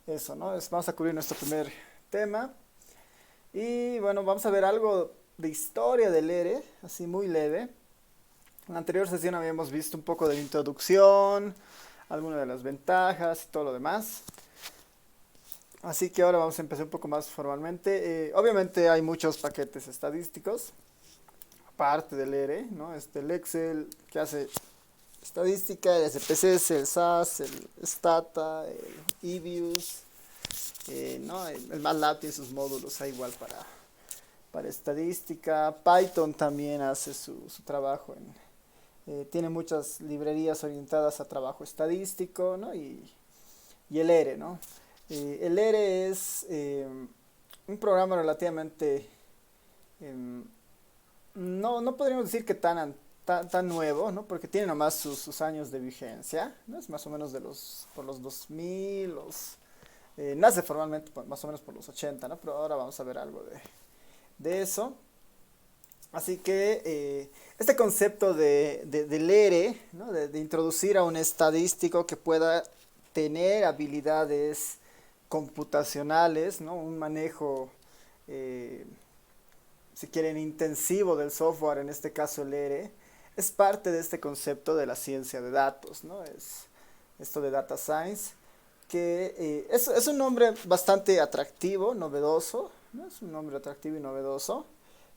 eso, ¿no? Vamos a cubrir nuestro primer tema. Y bueno, vamos a ver algo de historia del ERE, así muy leve. En la anterior sesión habíamos visto un poco de la introducción, algunas de las ventajas y todo lo demás. Así que ahora vamos a empezar un poco más formalmente. Obviamente hay muchos paquetes estadísticos, aparte del ERE, ¿no? El Excel que hace estadística, el SPSS, el SAS, el Stata, el EBIUS, ¿no? El MATLAB tiene sus módulos ahí igual para estadística. Python también hace su trabajo tiene muchas librerías orientadas a trabajo estadístico, ¿no? Y el ERE, ¿no? El ERE es un programa relativamente, em, no podríamos decir que tan nuevo, ¿no? Porque tiene nomás sus años de vigencia, ¿no? Es más o menos por los 2000, nace formalmente más o menos por los 80, ¿no? Pero ahora vamos a ver algo de eso. Así que este concepto del ERE, ¿no? De introducir a un estadístico que pueda tener habilidades computacionales, ¿no? Un manejo, eh, si quieren, intensivo del software, en este caso el ERE, es parte de este concepto de la ciencia de datos, ¿no? Es esto de data science, que es un nombre bastante atractivo, novedoso, ¿no? Es un nombre atractivo y novedoso,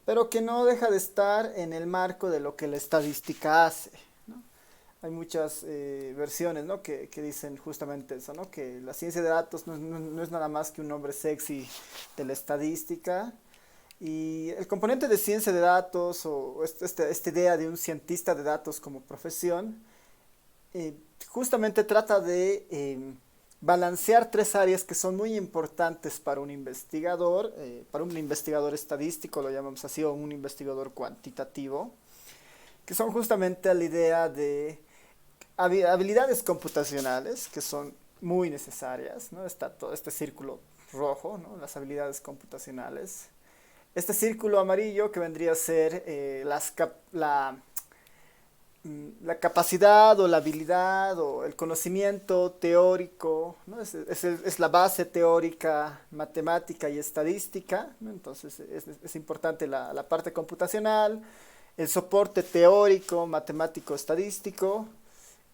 pero que no deja de estar en el marco de lo que la estadística hace, ¿no? Hay muchas versiones, ¿no? que dicen justamente eso, ¿no? Que la ciencia de datos no es nada más que un nombre sexy de la estadística. Y el componente de ciencia de datos o esta idea de un cientista de datos como profesión, eh, justamente trata de balancear tres áreas que son muy importantes para un investigador estadístico, lo llamamos así, o un investigador cuantitativo, que son justamente la idea de habilidades computacionales, que son muy necesarias, ¿no? Está todo este círculo rojo, ¿no? Las habilidades computacionales. Este círculo amarillo que vendría a ser la capacidad o la habilidad o el conocimiento teórico, ¿no? Es la base teórica, matemática y estadística, ¿no? Entonces es importante la parte computacional, el soporte teórico, matemático, estadístico,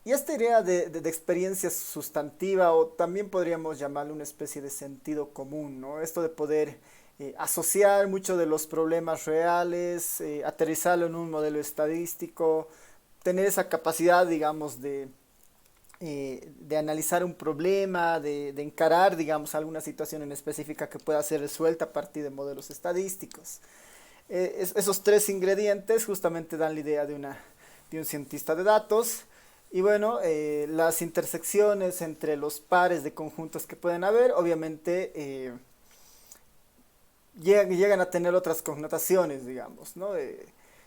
y esta idea de experiencia sustantiva, o también podríamos llamarle una especie de sentido común, ¿no? Esto de poder asociar muchos de los problemas reales, aterrizarlo en un modelo estadístico, tener esa capacidad, digamos, de analizar un problema, de encarar, digamos, alguna situación en específica que pueda ser resuelta a partir de modelos estadísticos. Esos tres ingredientes justamente dan la idea de un cientista de datos. Y bueno, las intersecciones entre los pares de conjuntos que pueden haber, obviamente llegan a tener otras connotaciones, digamos, ¿no?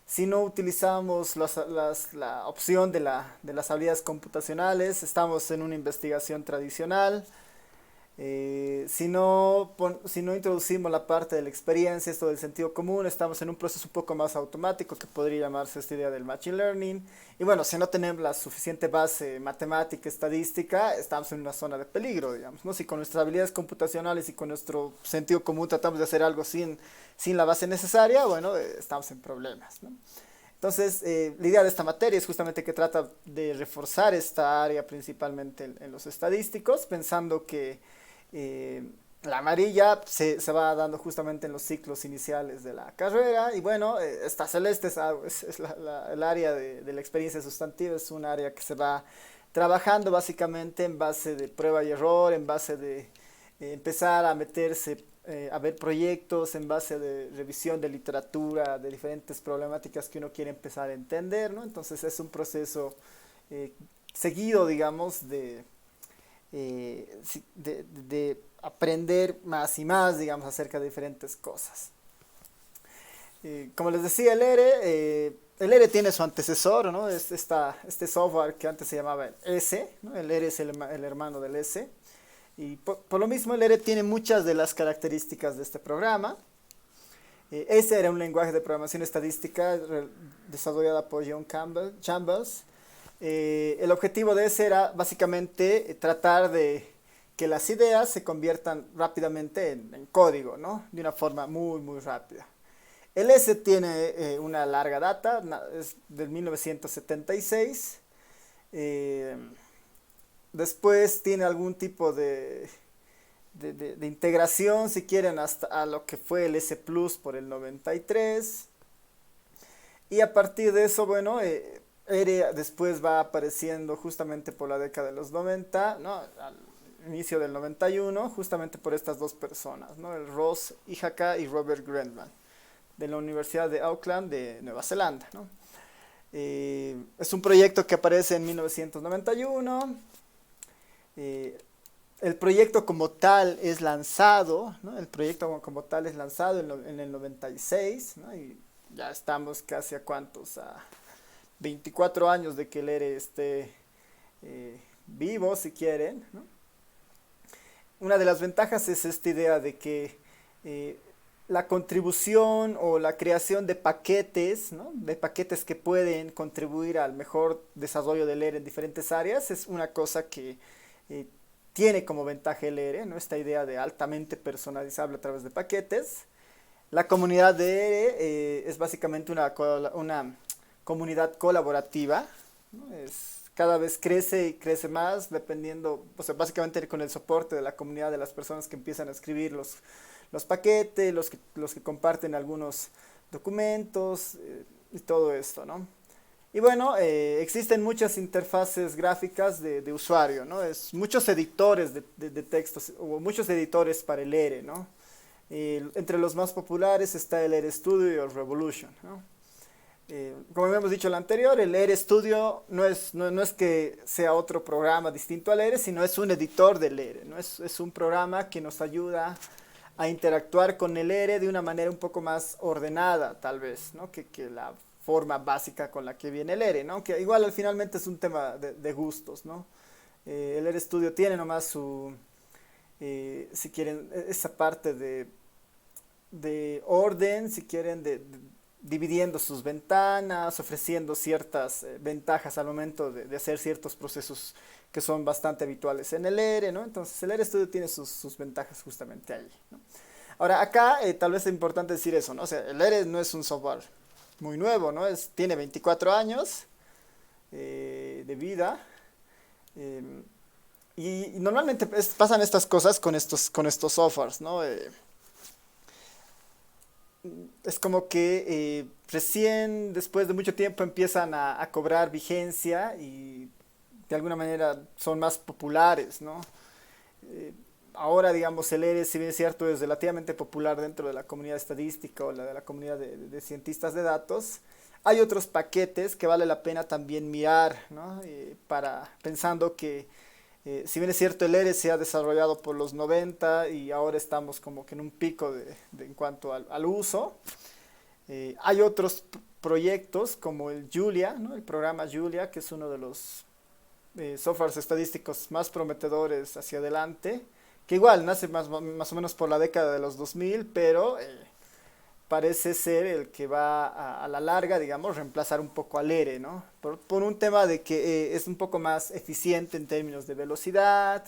Si no utilizamos la opción de las habilidades computacionales, estamos en una investigación tradicional. Si no introducimos la parte de la experiencia, esto del sentido común, estamos en un proceso un poco más automático que podría llamarse esta idea del machine learning. Y bueno, si no tenemos la suficiente base matemática, estadística, estamos en una zona de peligro, digamos, ¿no? Si con nuestras habilidades computacionales y con nuestro sentido común tratamos de hacer algo sin la base necesaria, bueno, estamos en problemas, ¿no? Entonces, la idea de esta materia es justamente que trata de reforzar esta área principalmente en los estadísticos, pensando que eh, la amarilla se va dando justamente en los ciclos iniciales de la carrera y bueno, esta celeste es el área de la experiencia sustantiva, es un área que se va trabajando básicamente en base de prueba y error, en base de empezar a meterse a ver proyectos en base de revisión de literatura, de diferentes problemáticas que uno quiere empezar a entender, ¿no? Entonces es un proceso eh, seguido, digamos, de aprender más y más, digamos, acerca de diferentes cosas. Como les decía, el ERE tiene su antecesor, ¿no? Este software que antes se llamaba el S, ¿no? El ERE es el hermano del S. Y por lo mismo el ERE tiene muchas de las características de este programa. Ese era un lenguaje de programación estadística desarrollada por John Chambers. El objetivo de ese era básicamente tratar de que las ideas se conviertan rápidamente en código, ¿no? De una forma muy, muy rápida. El S tiene una larga data, es del 1976. eh, Después tiene algún tipo de integración, si quieren, hasta a lo que fue el S Plus por el 93. Y a partir de eso, bueno, ERE después va apareciendo justamente por la década de los 90, ¿no? Al inicio del 91, justamente por estas dos personas, ¿no? El Ross Ijaka y Robert Grenman, de la Universidad de Auckland de Nueva Zelanda, ¿no? Es un proyecto que aparece en 1991. El proyecto como tal es lanzado, ¿no? El proyecto como tal es lanzado en el 96, ¿no? Y ya estamos casi a cuántos, a 24 años de que el ERE esté vivo, si quieren, ¿no? Una de las ventajas es esta idea de que la contribución o la creación de paquetes, ¿no? De paquetes que pueden contribuir al mejor desarrollo del ERE en diferentes áreas, es una cosa que eh, tiene como ventaja el ERE, ¿no? Esta idea de altamente personalizable a través de paquetes. La comunidad de ERE es básicamente una comunidad colaborativa, ¿no? Cada vez crece y crece más, dependiendo, o sea, básicamente con el soporte de la comunidad, de las personas que empiezan a escribir los paquetes, los que comparten algunos documentos y todo esto, ¿no? Y bueno, existen muchas interfaces gráficas de usuario, ¿no? Muchos editores de textos, o muchos editores para el ERE, ¿no? Entre los más populares está el ERE Studio y el Revolution, ¿no? Como habíamos dicho en el anterior, el ERE Studio no es que sea otro programa distinto al ERE, sino es un editor del ERE, ¿no? Es un programa que nos ayuda a interactuar con el ERE de una manera un poco más ordenada, tal vez, ¿no? Que la forma básica con la que viene el ERE, ¿no? Que igual finalmente es un tema de gustos, ¿no? El ERE Studio tiene nomás si quieren, esa parte de orden, si quieren, dividiendo sus ventanas, ofreciendo ciertas ventajas al momento de hacer ciertos procesos que son bastante habituales en el ERE, ¿no? Entonces el ERE Studio tiene sus ventajas justamente ahí, ¿no? Ahora acá tal vez es importante decir eso, ¿no? O sea, el ERE no es un software muy nuevo, ¿no? Tiene 24 años de vida. eh, y normalmente pasan estas cosas con estos softwares, ¿no? Es como que recién después de mucho tiempo empiezan a cobrar vigencia y de alguna manera son más populares, ¿no? Eh, Ahora, digamos, el ERE, si bien es cierto, es relativamente popular dentro de la comunidad estadística o de la comunidad de cientistas de datos. Hay otros paquetes que vale la pena también mirar, ¿no? Pensando que, si bien es cierto, el ERE se ha desarrollado por los 90 y ahora estamos como que en un pico en cuanto al uso. Hay otros proyectos como el Julia, ¿no? El programa Julia, que es uno de los softwares estadísticos más prometedores hacia adelante, que igual nace más o menos por la década de los 2000, pero parece ser el que va a la larga, digamos, reemplazar un poco al ERE, ¿no? Por un tema de que es un poco más eficiente en términos de velocidad,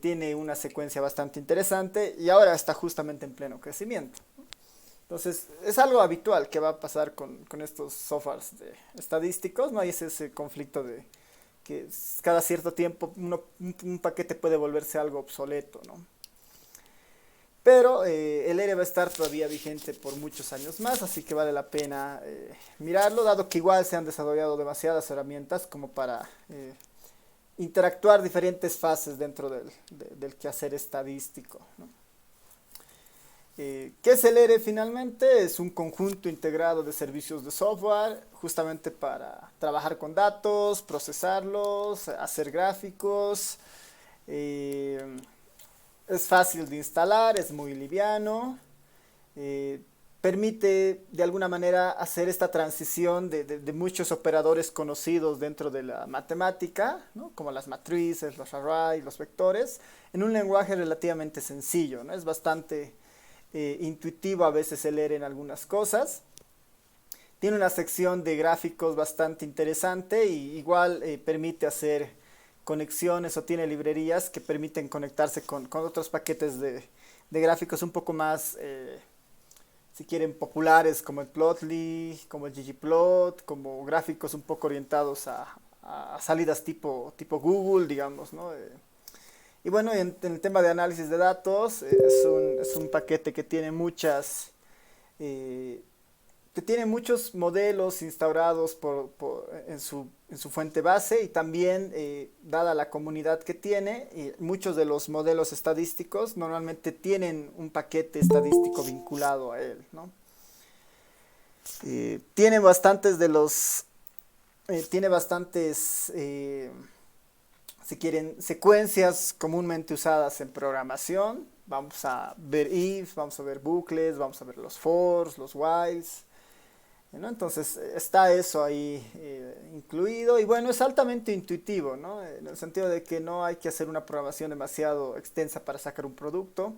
tiene una secuencia bastante interesante y ahora está justamente en pleno crecimiento. Entonces, es algo habitual que va a pasar con estos softwares estadísticos, no hay ese conflicto de que cada cierto tiempo un paquete puede volverse algo obsoleto, ¿no? Pero el ERE va a estar todavía vigente por muchos años más, así que vale la pena mirarlo, dado que igual se han desarrollado demasiadas herramientas como para interactuar diferentes fases dentro del quehacer estadístico, ¿no? ¿Qué es el ERE finalmente? Es un conjunto integrado de servicios de software justamente para trabajar con datos, procesarlos, hacer gráficos. eh, es fácil de instalar, es muy liviano. eh, Permite de alguna manera hacer esta transición de muchos operadores conocidos dentro de la matemática, ¿no? Como las matrices, los arrays, los vectores, en un lenguaje relativamente sencillo, ¿no? Es bastante intuitivo a veces el leer en algunas cosas. Tiene una sección de gráficos bastante interesante y igual permite hacer conexiones o tiene librerías que permiten conectarse con otros paquetes de gráficos un poco más, si quieren, populares, como el Plotly, como el ggplot, como gráficos un poco orientados a salidas tipo Google, digamos, ¿no? Y bueno, en el tema de análisis de datos, es un paquete que tiene eh, que tiene muchos modelos instaurados en su fuente base y también, dada la comunidad que tiene, muchos de los modelos estadísticos normalmente tienen un paquete estadístico vinculado a él, ¿no? Tiene bastantes tiene bastantes, si quieren, secuencias comúnmente usadas en programación. Vamos a ver ifs, vamos a ver bucles, vamos a ver los fors, los whiles, ¿no? Entonces está eso ahí, incluido, y bueno, es altamente intuitivo, ¿no? En el sentido de que no hay que hacer una programación demasiado extensa para sacar un producto,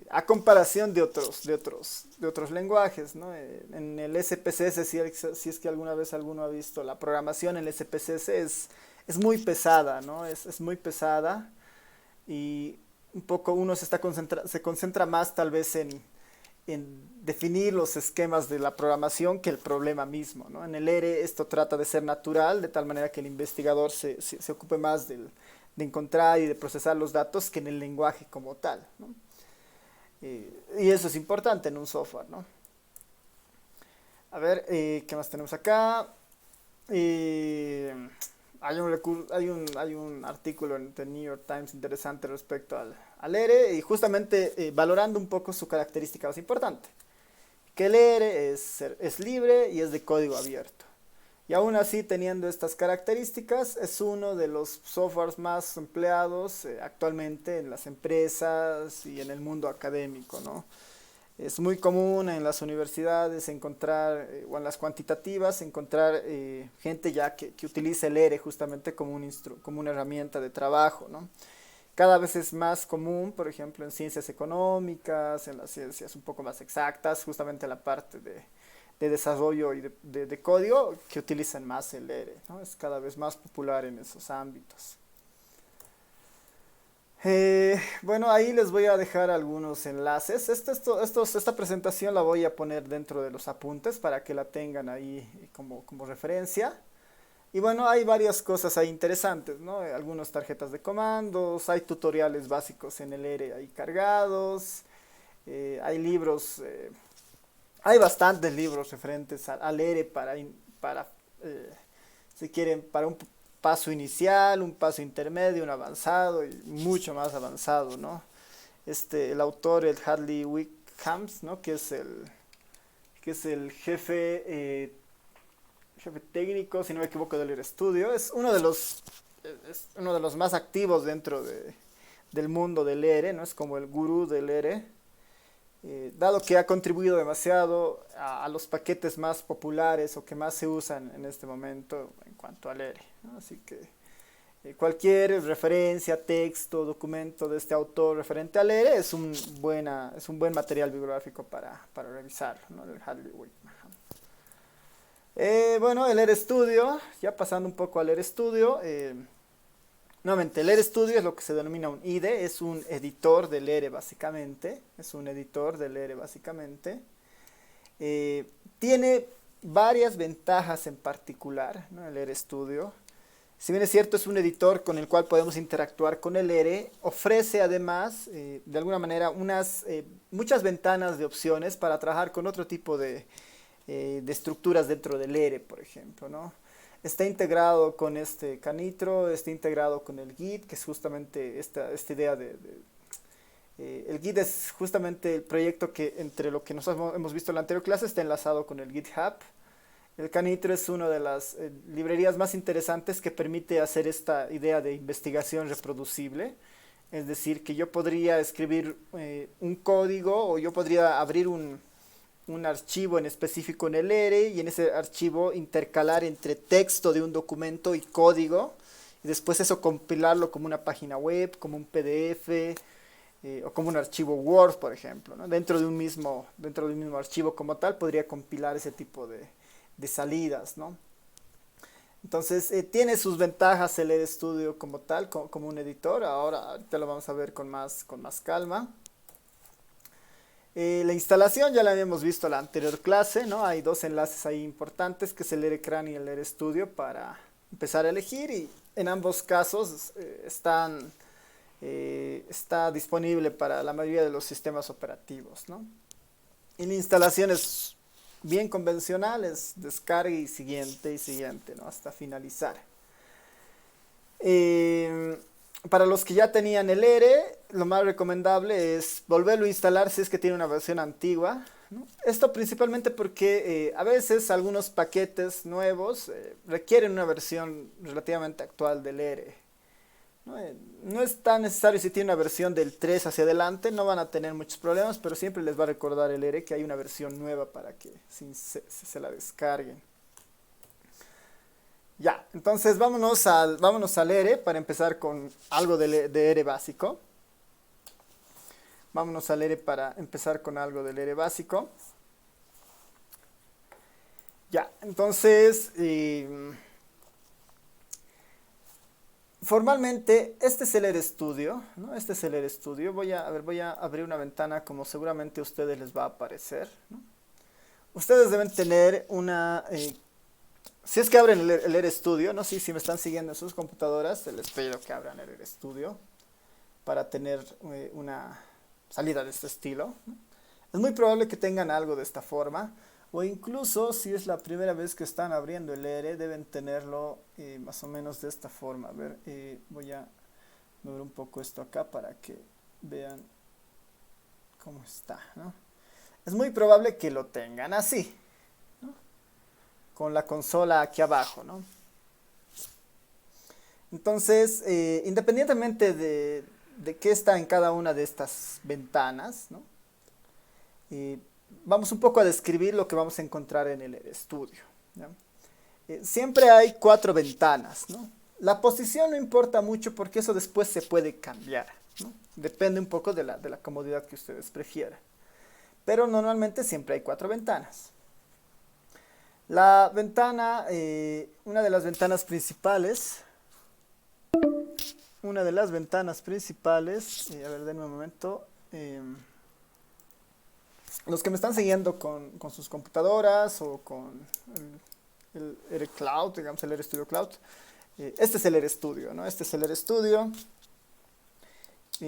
a comparación de otros lenguajes, ¿no? En el SPSS, si es que alguna vez alguno ha visto la programación en el SPSS, es muy pesada, ¿no? Es muy pesada y un poco uno se concentra más tal vez en definir los esquemas de la programación que el problema mismo, ¿no? En el R esto trata de ser natural, de tal manera que el investigador se ocupe más de encontrar y de procesar los datos que en el lenguaje como tal, ¿no? Y eso es importante en un software, ¿no? A ver, ¿qué más tenemos acá? Eh, hay un artículo en The New York Times interesante respecto al ERE y justamente, valorando un poco su característica más importante, que el ERE es libre y es de código abierto. Y aún así, teniendo estas características, es uno de los softwares más empleados, actualmente en las empresas y en el mundo académico, ¿no? Es muy común en las universidades encontrar, o en las cuantitativas, encontrar, gente ya que utiliza el ERE justamente como como una herramienta de trabajo, ¿no? Cada vez es más común, por ejemplo, en ciencias económicas, en las ciencias un poco más exactas, justamente en la parte de desarrollo y de código, que utilizan más el ERE, ¿no? Es cada vez más popular en esos ámbitos. Bueno, ahí les voy a dejar algunos enlaces. Esta presentación la voy a poner dentro de los apuntes para que la tengan ahí, como referencia. Y bueno, hay varias cosas ahí interesantes, ¿no? Algunas tarjetas de comandos, hay tutoriales básicos en el ERE ahí cargados, hay libros, hay bastantes libros referentes al ERE para, eh, si quieren, para un paso inicial, un paso intermedio, un avanzado y mucho más avanzado, ¿no? El autor, el Hadley Wickham, ¿no? Que es el jefe técnico, si no me equivoco, del estudio. Es uno de los más activos dentro del mundo del ERE, ¿no? Es como el gurú del ERE, dado que ha contribuido demasiado a los paquetes más populares o que más se usan en este momento en cuanto al ERE, ¿no? Así que, cualquier referencia, texto, documento de este autor referente al ERE es un buen material bibliográfico para revisarlo, ¿no? El Hadley Wickham. Bueno, el ERE Studio, ya pasando un poco al ERE Studio, nuevamente, el ERE Studio es lo que se denomina un IDE, es un editor del ERE básicamente, Tiene varias ventajas en particular, ¿no? El ERE Studio. Si bien es cierto, es un editor con el cual podemos interactuar con el ERE, ofrece además, de alguna manera, muchas ventanas de opciones para trabajar con otro tipo de estructuras dentro del ERE, por ejemplo, ¿no? Está integrado con este Canitro, está integrado con el Git, que es justamente esta idea el Git es justamente el proyecto que, entre lo que nosotros hemos visto en la anterior clase, está enlazado con el GitHub. El Canitro es una de las, librerías más interesantes que permite hacer esta idea de investigación reproducible. Es decir, que yo podría escribir, un código, o yo podría abrir un archivo en específico en el ERE y en ese archivo intercalar entre texto de un documento y código, y después eso compilarlo como una página web, como un PDF, o como un archivo Word, por ejemplo, ¿no? Dentro de un mismo archivo como tal podría compilar ese tipo de salidas, ¿no? Entonces, tiene sus ventajas el RStudio como tal, como un editor. Ahorita lo vamos a ver con más calma. La instalación ya la habíamos visto en la anterior clase, ¿no? Hay dos enlaces ahí importantes, que es el RCran y el RStudio, para empezar a elegir, y en ambos casos está disponible para la mayoría de los sistemas operativos, ¿no? Y la instalación es bien convencional, es descarga y siguiente, ¿no? Hasta finalizar. Eh, para los que ya tenían el ERE, lo más recomendable es volverlo a instalar si es que tiene una versión antigua, ¿no? Esto principalmente porque a veces algunos paquetes nuevos requieren una versión relativamente actual del ERE, ¿no? No es tan necesario si tiene una versión del 3 hacia adelante, no van a tener muchos problemas, pero siempre les va a recordar el ERE que hay una versión nueva para que se la descarguen. Ya, entonces vámonos al ERE para empezar con algo de ERE básico. Vámonos al ERE para empezar con algo del ERE básico. Ya, entonces, formalmente, este es el RStudio, ¿no? Este es el RStudio. Voy a abrir una ventana como seguramente a ustedes les va a aparecer, ¿no? Ustedes deben tener una... si es que abren el RStudio, no sé si me están siguiendo en sus computadoras, les pido que abran el RStudio para tener una salida de este estilo, ¿no? Es muy probable que tengan algo de esta forma, o incluso si es la primera vez que están abriendo el ERE, deben tenerlo más o menos de esta forma. A ver, voy a mover un poco esto acá para que vean cómo está, ¿no? Es muy probable que lo tengan así, ¿no? Con la consola aquí abajo, ¿no? Entonces, independientemente de qué está en cada una de estas ventanas, ¿no? Vamos un poco a describir lo que vamos a encontrar en el estudio, ¿ya? Siempre hay 4 ventanas, ¿no? La posición no importa mucho porque eso después se puede cambiar, ¿no? Depende un poco de la comodidad que ustedes prefieran. Pero normalmente siempre hay 4 ventanas. La ventana, una de las ventanas principales, a ver, denme un momento. Los que me están siguiendo con sus computadoras o con el RCloud, digamos el RStudio Cloud, este es el RStudio, ¿no? Este es el RStudio.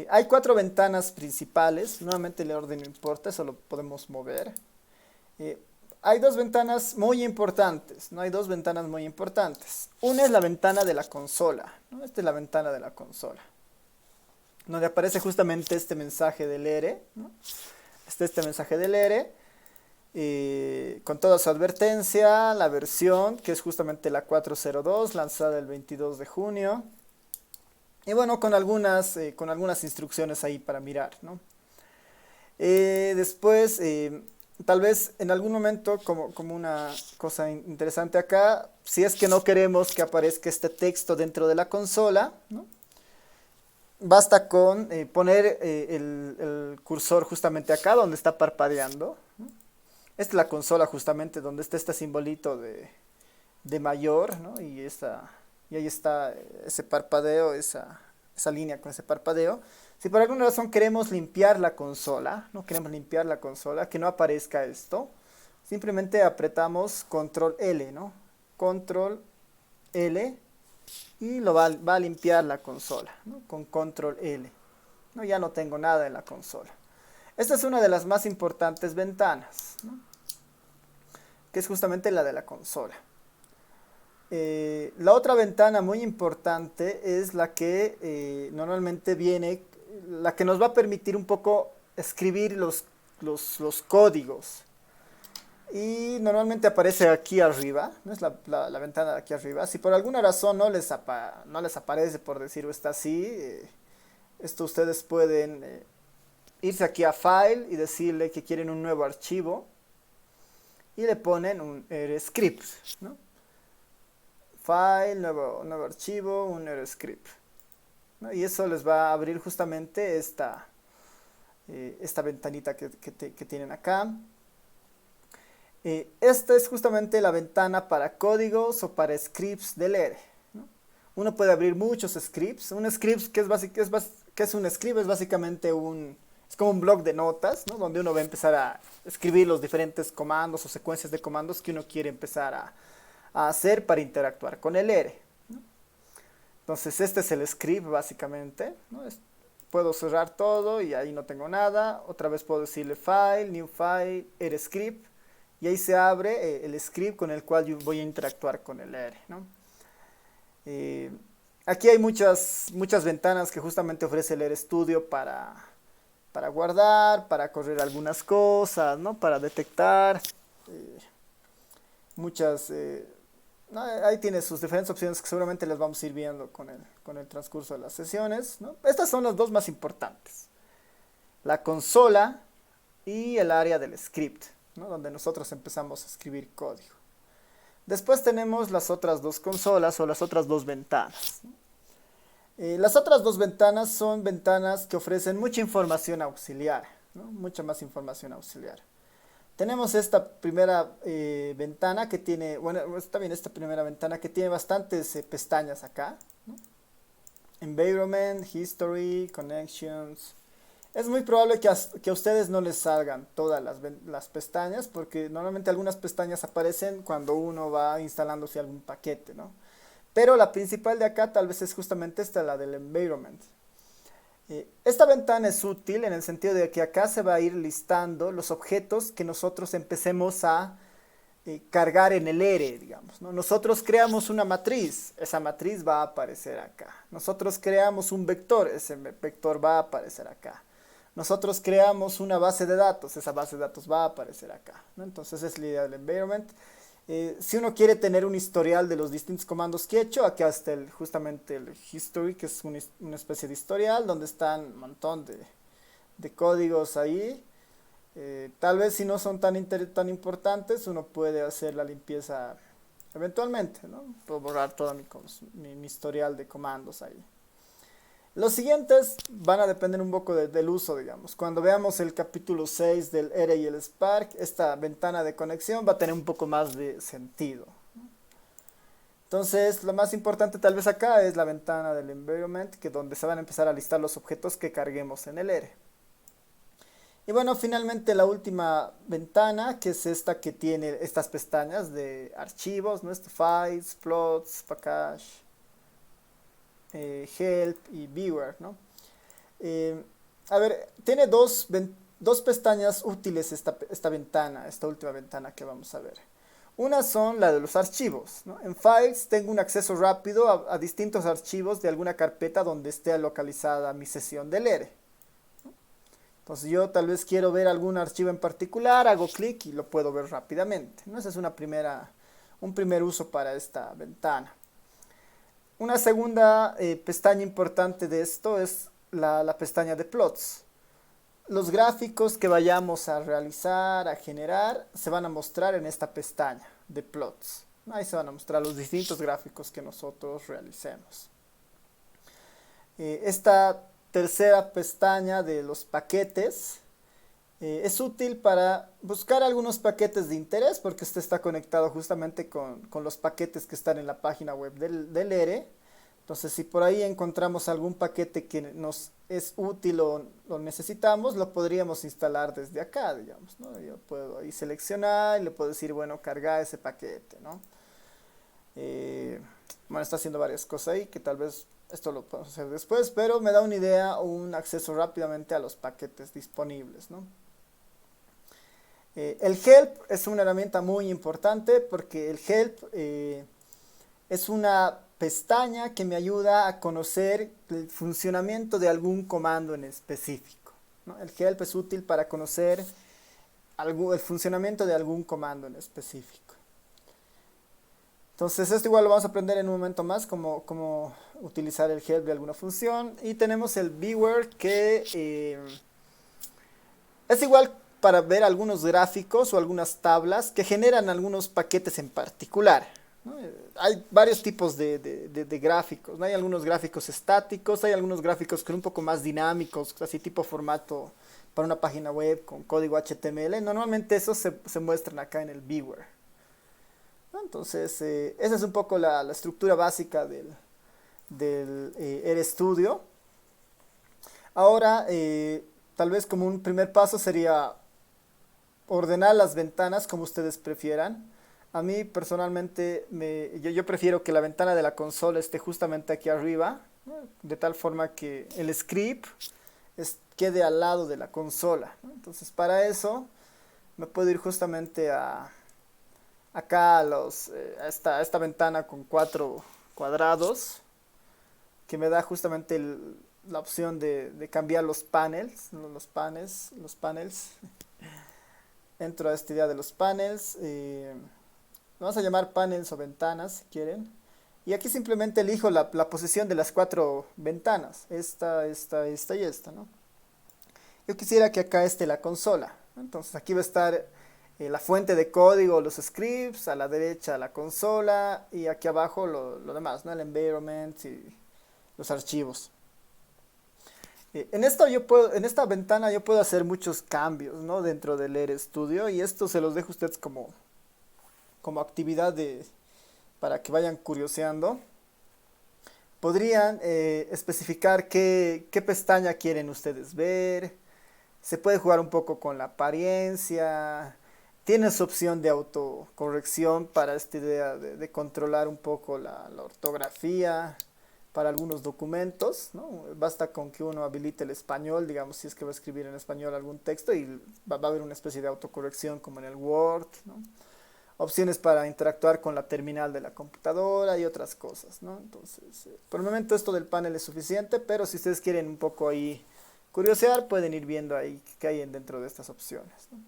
Hay 4 ventanas principales, nuevamente el orden no importa, eso lo podemos mover. Hay 2 ventanas muy importantes, ¿no? Hay 2 ventanas muy importantes. Una es la ventana de la consola, ¿no? Esta es la ventana de la consola, donde aparece justamente este mensaje del ERE, ¿no? Este mensaje del ERE, con toda su advertencia, la versión, que es justamente la 4.02, lanzada el 22 de junio. Y bueno, con algunas instrucciones ahí para mirar, ¿no? Después, tal vez en algún momento, como una cosa interesante acá, si es que no queremos que aparezca este texto dentro de la consola, ¿no? Basta con poner el cursor justamente acá donde está parpadeando, ¿no? Esta es la consola justamente donde está este simbolito de mayor, ¿no? Y ahí está ese parpadeo, esa línea con ese parpadeo. Si por alguna razón queremos limpiar la consola, no queremos limpiar la consola, que no aparezca esto, simplemente apretamos control L, ¿no? Control L y lo va a limpiar la consola, ¿no? Con control L. No, ya no tengo nada en la consola. Esta es una de las más importantes ventanas, ¿no? Que es justamente la de la consola. La otra ventana muy importante es la que normalmente viene, la que nos va a permitir un poco escribir los códigos. Y normalmente aparece aquí arriba, ¿no? Es la ventana de aquí arriba. Si por alguna razón no les aparece, por decirlo está así, esto ustedes pueden irse aquí a File y decirle que quieren un nuevo archivo. Y le ponen un RScript, ¿no? File, nuevo archivo, un RScript, ¿no? Y eso les va a abrir justamente esta ventanita que tienen acá. Esta es justamente la ventana para códigos o para scripts del ERE, ¿no? Uno puede abrir muchos scripts. Un script que es un script es básicamente es como un bloc de notas, ¿no? Donde uno va a empezar a escribir los diferentes comandos o secuencias de comandos que uno quiere empezar a hacer para interactuar con el ERE, ¿no? Entonces este es el script básicamente, ¿no? Puedo cerrar todo y ahí no tengo nada. Otra vez puedo decirle file, new file, ERE script. Y ahí se abre el script con el cual yo voy a interactuar con el ERE, ¿no? Aquí hay muchas ventanas que justamente ofrece el ERE Studio para guardar, para correr algunas cosas, ¿no? Para detectar muchas... ¿no? Ahí tiene sus diferentes opciones que seguramente las vamos a ir viendo con el transcurso de las sesiones, ¿no? Estas son las dos más importantes. La consola y el área del script, ¿no? Donde nosotros empezamos a escribir código. Después tenemos las otras dos consolas o las otras dos ventanas, ¿no? Las otras dos ventanas son ventanas que ofrecen mucha información auxiliar, ¿no? Mucha más información auxiliar. Tenemos esta primera ventana que tiene, bueno, está bien esta primera ventana que tiene bastantes pestañas acá, ¿no? Environment, History, Connections. Es muy probable que a ustedes no les salgan todas las pestañas, porque normalmente algunas pestañas aparecen cuando uno va instalándose algún paquete, ¿no? Pero la principal de acá tal vez es justamente esta, la del environment. Esta ventana es útil en el sentido de que acá se va a ir listando los objetos que nosotros empecemos a cargar en el ERE, digamos, ¿no? Nosotros creamos una matriz, esa matriz va a aparecer acá. Nosotros creamos un vector, ese vector va a aparecer acá. Nosotros creamos una base de datos, esa base de datos va a aparecer acá, ¿no? Entonces es la idea del environment. Si uno quiere tener un historial de los distintos comandos que he hecho, acá está justamente el history, que es una especie de historial donde están un montón de códigos ahí. Tal vez si no son tan importantes, uno puede hacer la limpieza eventualmente, ¿no? Puedo borrar todo mi historial de comandos ahí. Los siguientes van a depender un poco del uso, digamos. Cuando veamos el capítulo 6 del ERE y el Spark, esta ventana de conexión va a tener un poco más de sentido. Entonces, lo más importante tal vez acá es la ventana del environment, que es donde se van a empezar a listar los objetos que carguemos en el ERE. Y bueno, finalmente la última ventana, que es esta que tiene estas pestañas de archivos, ¿no? Files, plots, package, help y viewer, ¿no? A ver, tiene dos pestañas útiles esta ventana, esta última ventana que vamos a ver. Una son la de los archivos, ¿no? En Files tengo un acceso rápido a distintos archivos de alguna carpeta donde esté localizada mi sesión del ERE, ¿no? Entonces yo tal vez quiero ver algún archivo en particular, hago clic y lo puedo ver rápidamente, ¿no? Ese es un primer uso para esta ventana. Una segunda pestaña importante de esto es la pestaña de plots. Los gráficos que vayamos a realizar, a generar, se van a mostrar en esta pestaña de plots. Ahí se van a mostrar los distintos gráficos que nosotros realicemos. Esta tercera pestaña de los paquetes es útil para buscar algunos paquetes de interés, porque este está conectado justamente con los paquetes que están en la página web del ERE. Entonces, si por ahí encontramos algún paquete que nos es útil o lo necesitamos, lo podríamos instalar desde acá, digamos, ¿no? Yo puedo ahí seleccionar y le puedo decir, bueno, carga ese paquete, ¿no? Bueno, está haciendo varias cosas ahí que tal vez esto lo podemos hacer después, pero me da una idea o un acceso rápidamente a los paquetes disponibles, ¿no? El help es una herramienta muy importante porque el help es una pestaña que me ayuda a conocer el funcionamiento de algún comando en específico, ¿no? El help es útil para conocer el funcionamiento de algún comando en específico. Entonces esto igual lo vamos a aprender en un momento más, cómo utilizar el help de alguna función. Y tenemos el viewer, que es igual para ver algunos gráficos o algunas tablas que generan algunos paquetes en particular, ¿no? Hay varios tipos de gráficos, ¿no? Hay algunos gráficos estáticos, hay algunos gráficos que son un poco más dinámicos, así tipo formato para una página web con código HTML. Normalmente esos se muestran acá en el viewer, ¿no? Entonces, esa es un poco la estructura básica del RStudio. Ahora, tal vez como un primer paso sería ordenar las ventanas como ustedes prefieran. A mí personalmente, yo prefiero que la ventana de la consola esté justamente aquí arriba, ¿no? De tal forma que el script quede al lado de la consola, ¿no? Entonces para eso me puedo ir justamente acá a esta ventana con 4 cuadrados que me da justamente la opción de cambiar los panels, ¿no? Los panels. Entro a esta idea de los panels. Vamos a llamar panels o ventanas si quieren. Y aquí simplemente elijo la posición de las 4 ventanas. Esta y esta, ¿no? Yo quisiera que acá esté la consola, ¿no? Entonces aquí va a estar la fuente de código, los scripts, a la derecha la consola y aquí abajo lo demás, ¿no? El environment y los archivos. En esta ventana yo puedo hacer muchos cambios, ¿no? Dentro del RStudio y esto se los dejo a ustedes como actividad para que vayan curioseando. Podrían especificar qué pestaña quieren ustedes ver. Se puede jugar un poco con la apariencia. Tiene su opción de autocorrección para esta idea de controlar un poco la ortografía para algunos documentos, ¿no? Basta con que uno habilite el español, digamos, si es que va a escribir en español algún texto y va a haber una especie de autocorrección como en el Word, ¿no? Opciones para interactuar con la terminal de la computadora y otras cosas, ¿no? Entonces, por el momento esto del panel es suficiente, pero si ustedes quieren un poco ahí curiosear, pueden ir viendo ahí qué hay dentro de estas opciones, ¿no?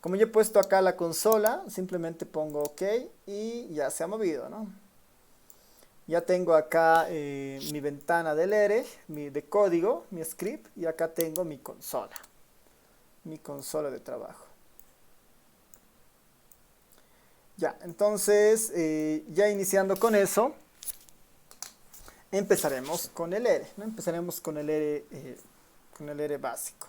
Como yo he puesto acá la consola, simplemente pongo OK y ya se ha movido, ¿no? Ya tengo acá mi ventana del ERE, de código, mi script, y acá tengo mi consola de trabajo. Ya, entonces, ya iniciando con eso, empezaremos con el ERE, ¿no? Empezaremos con el ERE básico.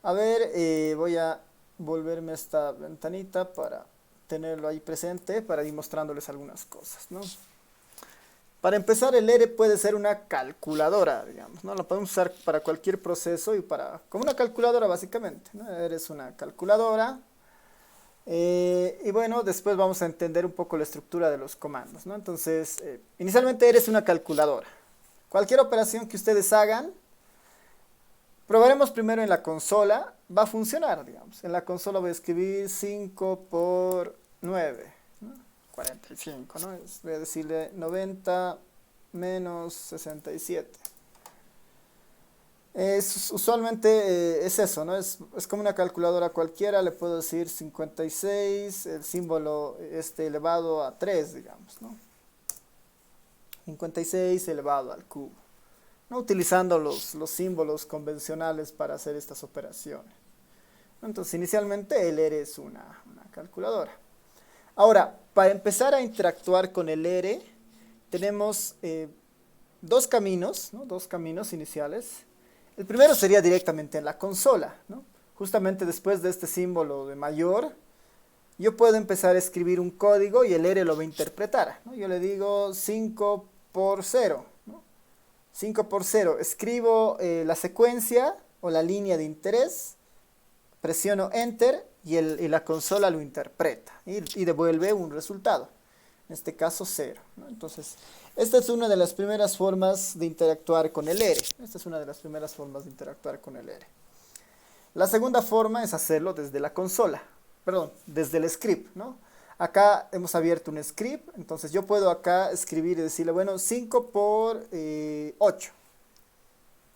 A ver, voy a volverme a esta ventanita para tenerlo ahí presente, para ir mostrándoles algunas cosas, ¿no? Para empezar, el ERE puede ser una calculadora, digamos, ¿no? Lo podemos usar para cualquier proceso y como una calculadora básicamente, ¿no? ERE es una calculadora. Y bueno, después vamos a entender un poco la estructura de los comandos, ¿no? Entonces, inicialmente ERE es una calculadora. Cualquier operación que ustedes hagan, probaremos primero en la consola, va a funcionar, digamos. En la consola voy a escribir 5 por 9, ¿no? 45, ¿no? Voy a decirle 90 menos 67. Usualmente es eso, ¿no? Es como una calculadora cualquiera, le puedo decir 56, el símbolo elevado a 3, digamos, ¿no? 56 elevado al cubo, ¿no? Utilizando los símbolos convencionales para hacer estas operaciones. Entonces, inicialmente el ERE es una calculadora. Ahora, para empezar a interactuar con el ERE, tenemos 2 caminos, ¿no? 2 caminos iniciales. El primero sería directamente en la consola, ¿no? Justamente después de este símbolo de mayor, yo puedo empezar a escribir un código y el ERE lo va a interpretar, ¿no? Yo le digo 5 por 0, ¿no? 5 por 0. Escribo la secuencia o la línea de interés, presiono Enter y la consola lo interpreta y devuelve un resultado, en este caso 0, ¿no? Entonces, esta es una de las primeras formas de interactuar con el ERE. La segunda forma es hacerlo desde la consola, perdón, desde el script, ¿no? Acá hemos abierto un script, entonces yo puedo acá escribir y decirle, bueno, 5 por 8.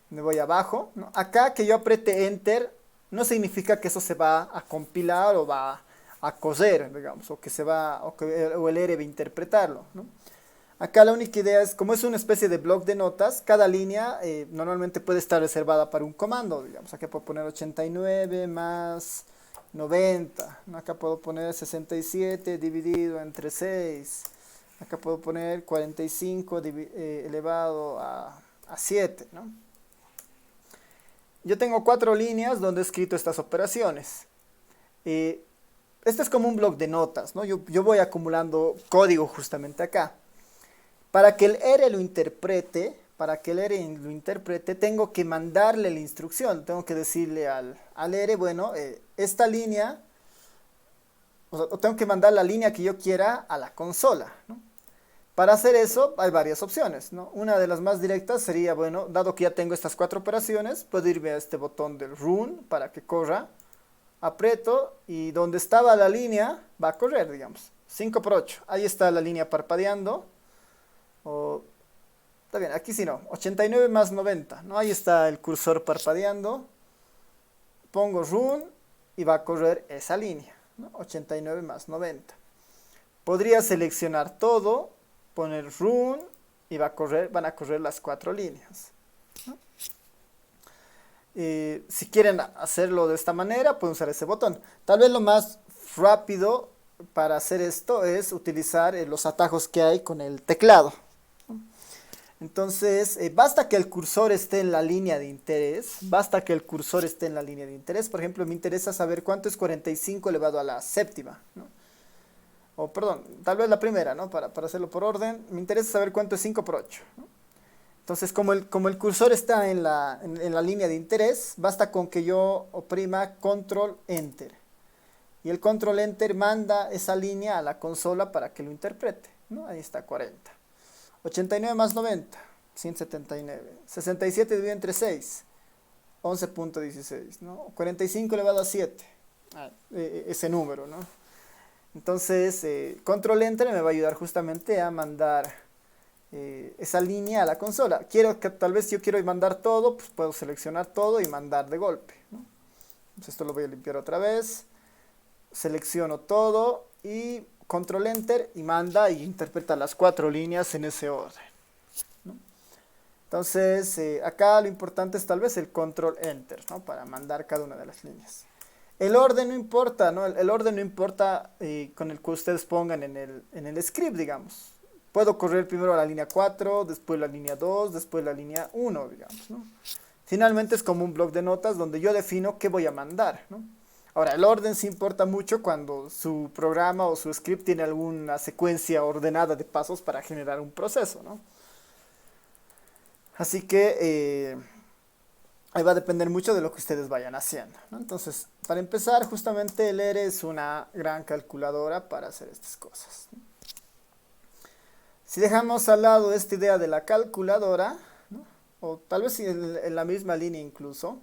Me voy abajo, ¿no? Acá que yo apriete Enter no significa que eso se va a compilar o va a coser, digamos, o el ERE va a interpretarlo, ¿no? Acá la única idea es, como es una especie de bloc de notas, cada línea normalmente puede estar reservada para un comando, digamos. Acá puedo poner 89 más 90, ¿no? Acá puedo poner 67 dividido entre 6, Acá puedo poner 45 elevado a 7, ¿no? Yo tengo 4 líneas donde he escrito estas operaciones. Eh, este es como un bloc de notas, ¿no? Yo voy acumulando código justamente acá. Para que el R lo interprete, tengo que mandarle la instrucción. Tengo que decirle al R, bueno, esta línea, o tengo que mandar la línea que yo quiera a la consola, ¿no? Para hacer eso hay varias opciones, ¿no? Una de las más directas sería, bueno, dado que ya tengo estas 4 operaciones, puedo irme a este botón del run para que corra, aprieto y donde estaba la línea va a correr, digamos, 5 por 8. Ahí está la línea parpadeando. O, está bien, aquí sí no, 89 más 90, ¿no? Ahí está el cursor parpadeando. Pongo run y va a correr esa línea, ¿no? 89 más 90. Podría seleccionar todo, poner run y van a correr las 4 líneas, ¿no? Si quieren hacerlo de esta manera, pueden usar ese botón. Tal vez lo más rápido para hacer esto es utilizar los atajos que hay con el teclado. Entonces, basta que el cursor esté en la línea de interés. Por ejemplo, me interesa saber cuánto es 45 elevado a la séptima, ¿no? O perdón, tal vez la primera, ¿no? Para hacerlo por orden, me interesa saber cuánto es 5 por 8, ¿no? Entonces, como el cursor está en la línea de interés, basta con que yo oprima Control Enter. Y el Control Enter manda esa línea a la consola para que lo interprete, ¿no? Ahí está 40. 89 más 90, 179. 67 dividido entre 6, 11.16, ¿no? 45 elevado a 7, ese número, ¿no? Entonces, Control Enter me va a ayudar justamente a mandar esa línea a la consola. Tal vez yo quiero mandar todo, pues puedo seleccionar todo y mandar de golpe, ¿no? Entonces esto lo voy a limpiar otra vez. Selecciono todo y Control Enter y manda y interpreta las 4 líneas en ese orden, ¿no? Entonces, acá lo importante es tal vez el Control Enter, ¿no? Para mandar cada una de las líneas. El orden no importa, ¿no? El orden no importa con el que ustedes pongan en el script, digamos. Puedo correr primero la línea 4, después la línea 2, después la línea 1, digamos, ¿no? Finalmente es como un bloc de notas donde yo defino qué voy a mandar, ¿no? Ahora, el orden sí importa mucho cuando su programa o su script tiene alguna secuencia ordenada de pasos para generar un proceso, ¿no? Así que ahí va a depender mucho de lo que ustedes vayan haciendo, ¿no? Entonces, para empezar, justamente el R es una gran calculadora para hacer estas cosas, ¿no? Si dejamos al lado esta idea de la calculadora, ¿no? O tal vez en la misma línea incluso,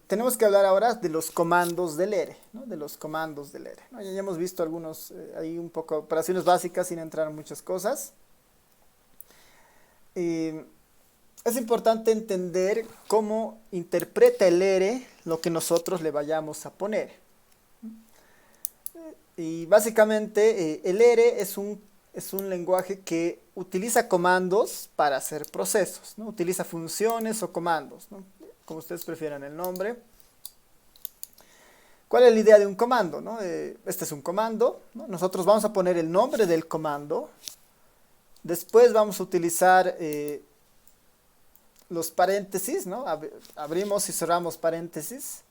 tenemos que hablar ahora de los comandos del R, ¿no? De los comandos del R, ¿no? Ya hemos visto algunos, ahí un poco operaciones básicas sin entrar en muchas cosas. Es importante entender cómo interpreta el R lo que nosotros le vayamos a poner. Y básicamente el R es un lenguaje que utiliza comandos para hacer procesos, ¿no? Utiliza funciones o comandos, ¿no? Como ustedes prefieran el nombre. ¿Cuál es la idea de un comando, ¿no? Este es un comando, ¿no? Nosotros vamos a poner el nombre del comando. Después vamos a utilizar los paréntesis, ¿no? Abrimos y cerramos paréntesis.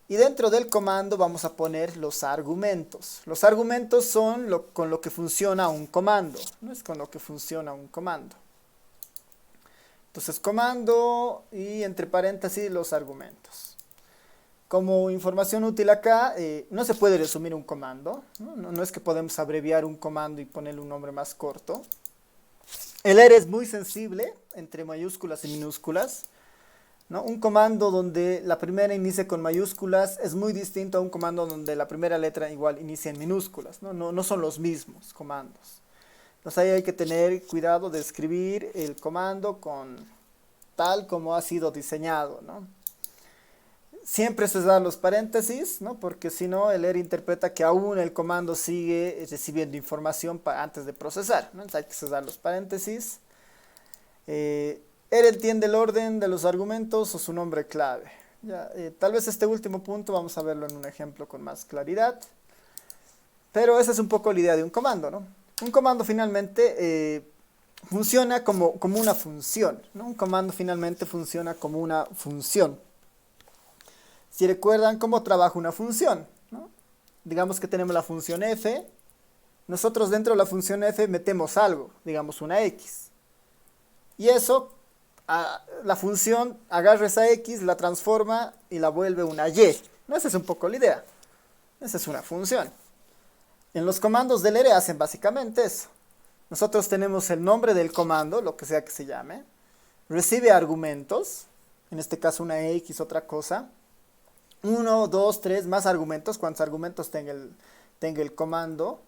Y dentro del comando vamos a poner los argumentos. Los argumentos son con lo que funciona un comando, ¿no? Es con lo que funciona un comando. Entonces, comando y entre paréntesis los argumentos. Como información útil acá, no se puede resumir un comando, ¿no? No es que podemos abreviar un comando y ponerle un nombre más corto. El R es muy sensible entre mayúsculas y minúsculas, ¿no? Un comando donde la primera inicia con mayúsculas es muy distinto a un comando donde la primera letra igual inicia en minúsculas, ¿no? No son los mismos comandos. Entonces ahí hay que tener cuidado de escribir el comando tal como ha sido diseñado, ¿no? Siempre se dan los paréntesis, ¿no? Porque si no, el R interpreta que aún el comando sigue recibiendo información antes de procesar, ¿no? Entonces hay que cesar los paréntesis. R entiende el orden de los argumentos o su nombre clave. Ya, tal vez este último punto vamos a verlo en un ejemplo con más claridad. Pero esa es un poco la idea de un comando, ¿no? Un comando finalmente funciona como una función, ¿no? Un comando finalmente funciona como una función. Si recuerdan cómo trabaja una función, ¿no? Digamos que tenemos la función f, nosotros dentro de la función f metemos algo, digamos una x. Y eso, la función agarra esa x, la transforma y la vuelve una y. ¿No? Esa es un poco la idea. Esa es una función. En los comandos del ERE hacen básicamente eso. Nosotros tenemos el nombre del comando, lo que sea que se llame. Recibe argumentos, en este caso una x, otra cosa. 1, 2, 3, más argumentos, cuantos argumentos tenga el comando.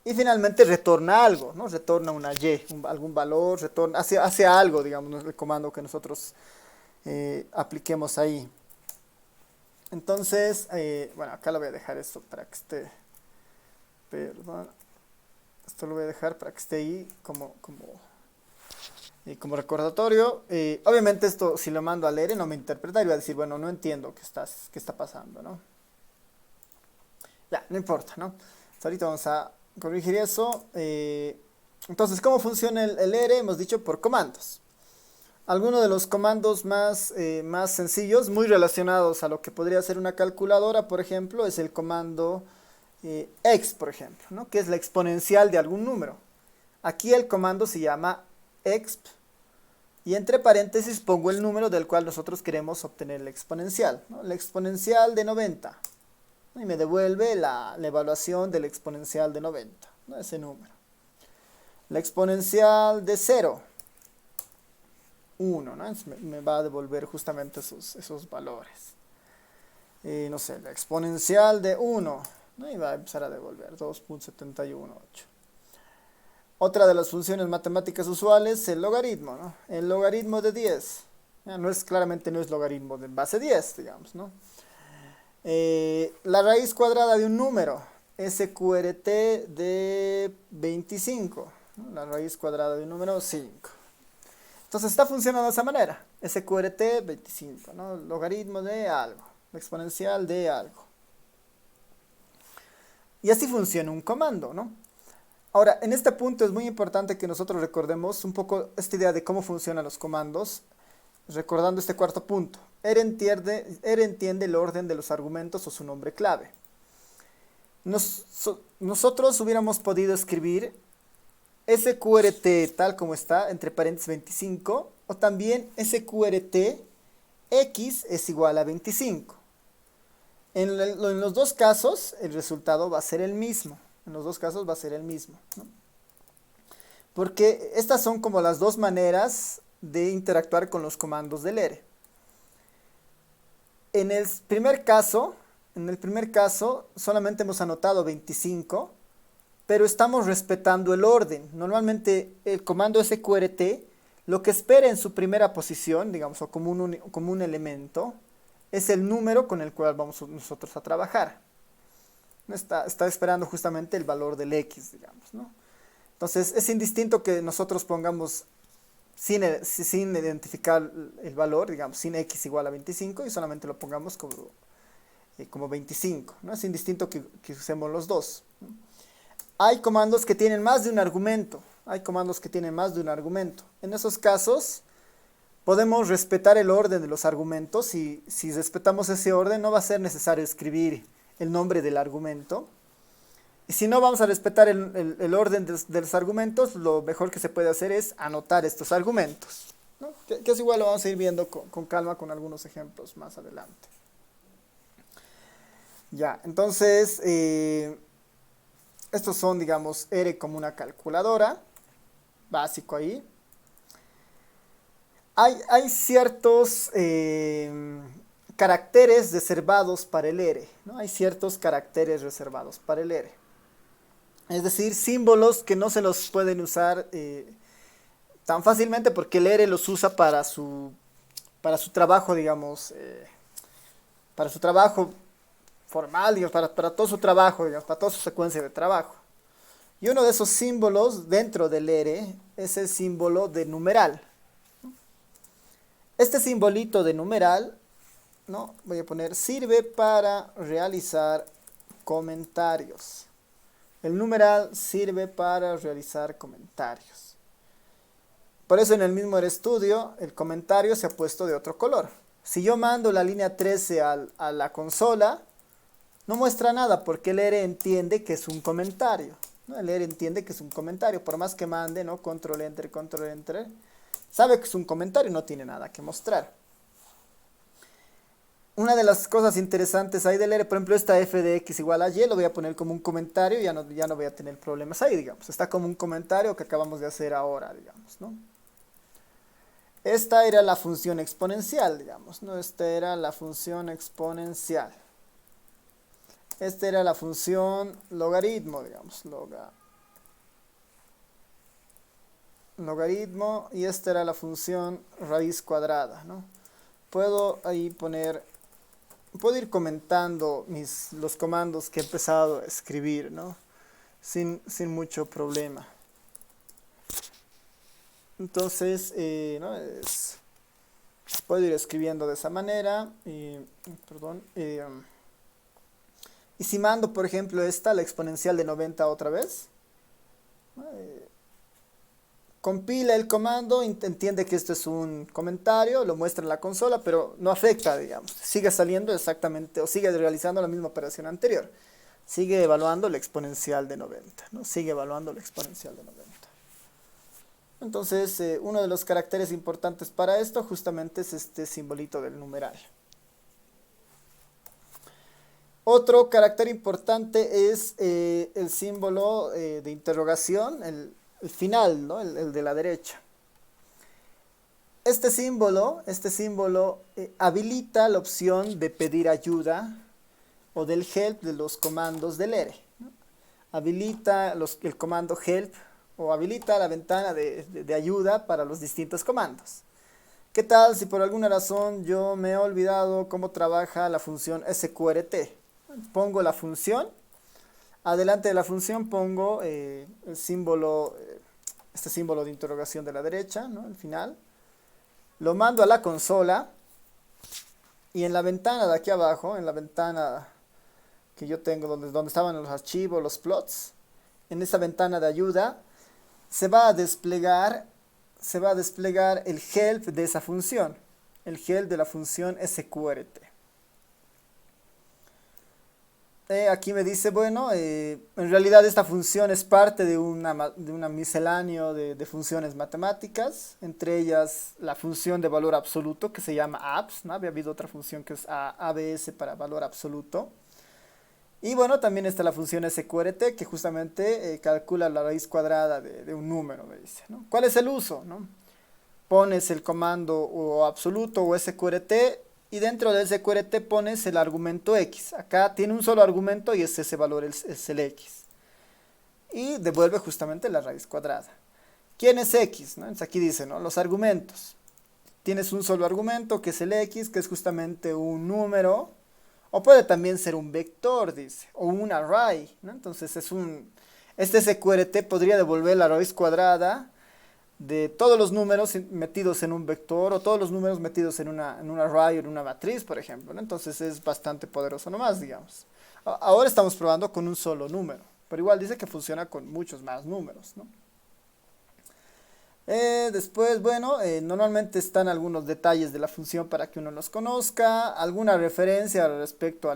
Y finalmente retorna algo, ¿no? Retorna una y, algún valor, hace algo, digamos, el comando que nosotros apliquemos ahí. Entonces, bueno, acá lo voy a dejar esto para que esté, perdón, esto lo voy a dejar para que esté ahí como recordatorio. Obviamente esto, si lo mando al ERE, no me interpreta y va a decir, bueno, no entiendo qué está pasando, ¿no? Ya, no importa, ¿no? Hasta ahorita vamos a corregir eso. Entonces, ¿cómo funciona el ERE? Hemos dicho por comandos. Algunos de los comandos más sencillos, muy relacionados a lo que podría ser una calculadora, por ejemplo, es el comando ex, por ejemplo, ¿no? Que es la exponencial de algún número. Aquí el comando se llama exp y entre paréntesis pongo el número del cual nosotros queremos obtener la exponencial, ¿no? La exponencial de 90. Y me devuelve la evaluación del exponencial de 90, ¿no? Ese número. La exponencial de 0. 1, ¿no? Me va a devolver justamente esos valores. No sé, la exponencial de 1, ¿no? Y va a empezar a devolver 2.718. Otra de las funciones matemáticas usuales es el logaritmo, ¿no? El logaritmo de 10. Claramente no es logaritmo de base 10, digamos, ¿no? La raíz cuadrada de un número, SQRT de 25, ¿no? La raíz cuadrada de un número, 5. Entonces está funcionando de esa manera, SQRT 25, ¿no? Logaritmo de algo, exponencial de algo. Y así funciona un comando, ¿no? Ahora, en este punto es muy importante que nosotros recordemos un poco esta idea de cómo funcionan los comandos, recordando este cuarto punto. ERE entiende el orden de los argumentos o su nombre clave. Nosotros hubiéramos podido escribir SQRT tal como está, entre paréntesis 25, o también SQRT x es igual a 25. En los dos casos el resultado va a ser el mismo. En los dos casos va a ser el mismo, ¿no? Porque estas son como las dos maneras de interactuar con los comandos del ERE. En el primer caso solamente hemos anotado 25, pero estamos respetando el orden. Normalmente el comando SQRT lo que espera en su primera posición, digamos, o como un elemento, es el número con el cual vamos nosotros a trabajar. Está esperando justamente el valor del x, digamos, ¿no? Entonces es indistinto que nosotros pongamos sin identificar el valor, digamos, sin x igual a 25 y solamente lo pongamos como 25, ¿no? Es indistinto que usemos los dos, ¿no? Hay comandos que tienen más de un argumento, En esos casos podemos respetar el orden de los argumentos y si respetamos ese orden no va a ser necesario escribir el nombre del argumento. Y si no vamos a respetar el orden de los argumentos, lo mejor que se puede hacer es anotar estos argumentos, ¿no? Que es igual, lo vamos a ir viendo con calma con algunos ejemplos más adelante. Ya, entonces, estos son, digamos, ERE como una calculadora, básico ahí. Hay ciertos caracteres reservados para el ERE, ¿no? Hay ciertos caracteres reservados para el ERE. Es decir, símbolos que no se los pueden usar tan fácilmente porque el ERE los usa para su trabajo, digamos, para su trabajo formal, digamos, para todo su trabajo, digamos, para toda su secuencia de trabajo. Y uno de esos símbolos dentro del ERE es el símbolo de numeral. Este simbolito de numeral, ¿no? Voy a poner, sirve para realizar comentarios. El numeral sirve para realizar comentarios. Por eso en el mismo RStudio el comentario se ha puesto de otro color. Si yo mando la línea 13 a la consola, no muestra nada porque el ERE entiende que es un comentario, ¿no? El ERE entiende que es un comentario, por más que mande, ¿no? Control Enter, sabe que es un comentario y no tiene nada que mostrar. Una de las cosas interesantes ahí del ERE, por ejemplo, esta f de x igual a y, lo voy a poner como un comentario y ya no voy a tener problemas ahí, digamos. Está como un comentario que acabamos de hacer ahora, digamos, ¿no? Esta era la función exponencial, digamos, ¿no? Esta era la función exponencial. Esta era la función logaritmo, digamos, logaritmo, y esta era la función raíz cuadrada, ¿no? Puedo ahí puedo ir comentando los comandos que he empezado a escribir, ¿no? Sin mucho problema. Entonces, ¿no? Puedo ir escribiendo de esa manera. Y si mando, por ejemplo, la exponencial de 90 otra vez, compila el comando, entiende que esto es un comentario, lo muestra en la consola, pero no afecta, digamos. Sigue saliendo exactamente, o sigue realizando la misma operación anterior. Sigue evaluando la exponencial de 90, ¿no? Sigue evaluando la exponencial de 90. Entonces, uno de los caracteres importantes para esto justamente es este simbolito del numeral. Otro carácter importante es el símbolo de interrogación, el final, ¿no? El de la derecha. Este símbolo habilita la opción de pedir ayuda o del help de los comandos del ERE, ¿no? Habilita el comando help o habilita la ventana de ayuda para los distintos comandos. ¿Qué tal si por alguna razón yo me he olvidado cómo trabaja la función sqrt? Pongo la función, adelante de la función pongo el símbolo, este símbolo de interrogación de la derecha, ¿no? El final. Lo mando a la consola y en la ventana de aquí abajo, en la ventana que yo tengo donde estaban los archivos, los plots, en esa ventana de ayuda se va a desplegar el help de esa función, el help de la función sqrt. Aquí me dice, bueno, en realidad esta función es parte de una misceláneo de funciones matemáticas, entre ellas la función de valor absoluto que se llama abs, ¿no? Había habido otra función que es abs para valor absoluto. Y bueno, también está la función sqrt que justamente calcula la raíz cuadrada de un número, me dice, ¿no? ¿Cuál es el uso, no? Pones el comando o absoluto o sqrt y dentro del sqrt pones el argumento x. Acá tiene un solo argumento y es ese valor, es el x. Y devuelve justamente la raíz cuadrada. ¿Quién es x? ¿No? Entonces aquí dice, ¿no? Los argumentos. Tienes un solo argumento que es el x, que es justamente un número. O puede también ser un vector, dice, o un array, ¿no? Entonces este sqrt podría devolver la raíz cuadrada de todos los números metidos en un vector o todos los números metidos en un array o en una matriz, por ejemplo, ¿no? Entonces es bastante poderoso nomás, digamos. Ahora estamos probando con un solo número, pero igual dice que funciona con muchos más números, ¿no? Después, bueno, normalmente están algunos detalles de la función para que uno los conozca, alguna referencia respecto a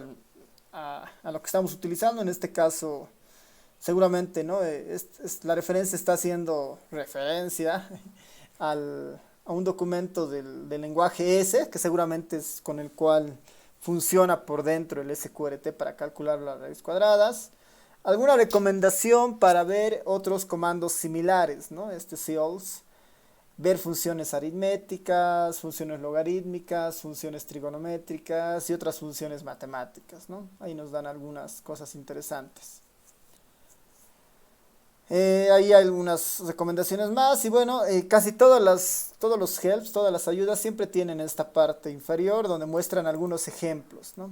lo que estamos utilizando, en este caso, seguramente, ¿no? La referencia está haciendo referencia a un documento del lenguaje S, que seguramente es con el cual funciona por dentro el sqrt para calcular las raíces cuadradas. Alguna recomendación para ver otros comandos similares, ¿no? Seals, ver funciones aritméticas, funciones logarítmicas, funciones trigonométricas y otras funciones matemáticas, ¿no? Ahí nos dan algunas cosas interesantes. Hay algunas recomendaciones más y bueno, casi todos los helps, todas las ayudas siempre tienen esta parte inferior donde muestran algunos ejemplos, ¿no?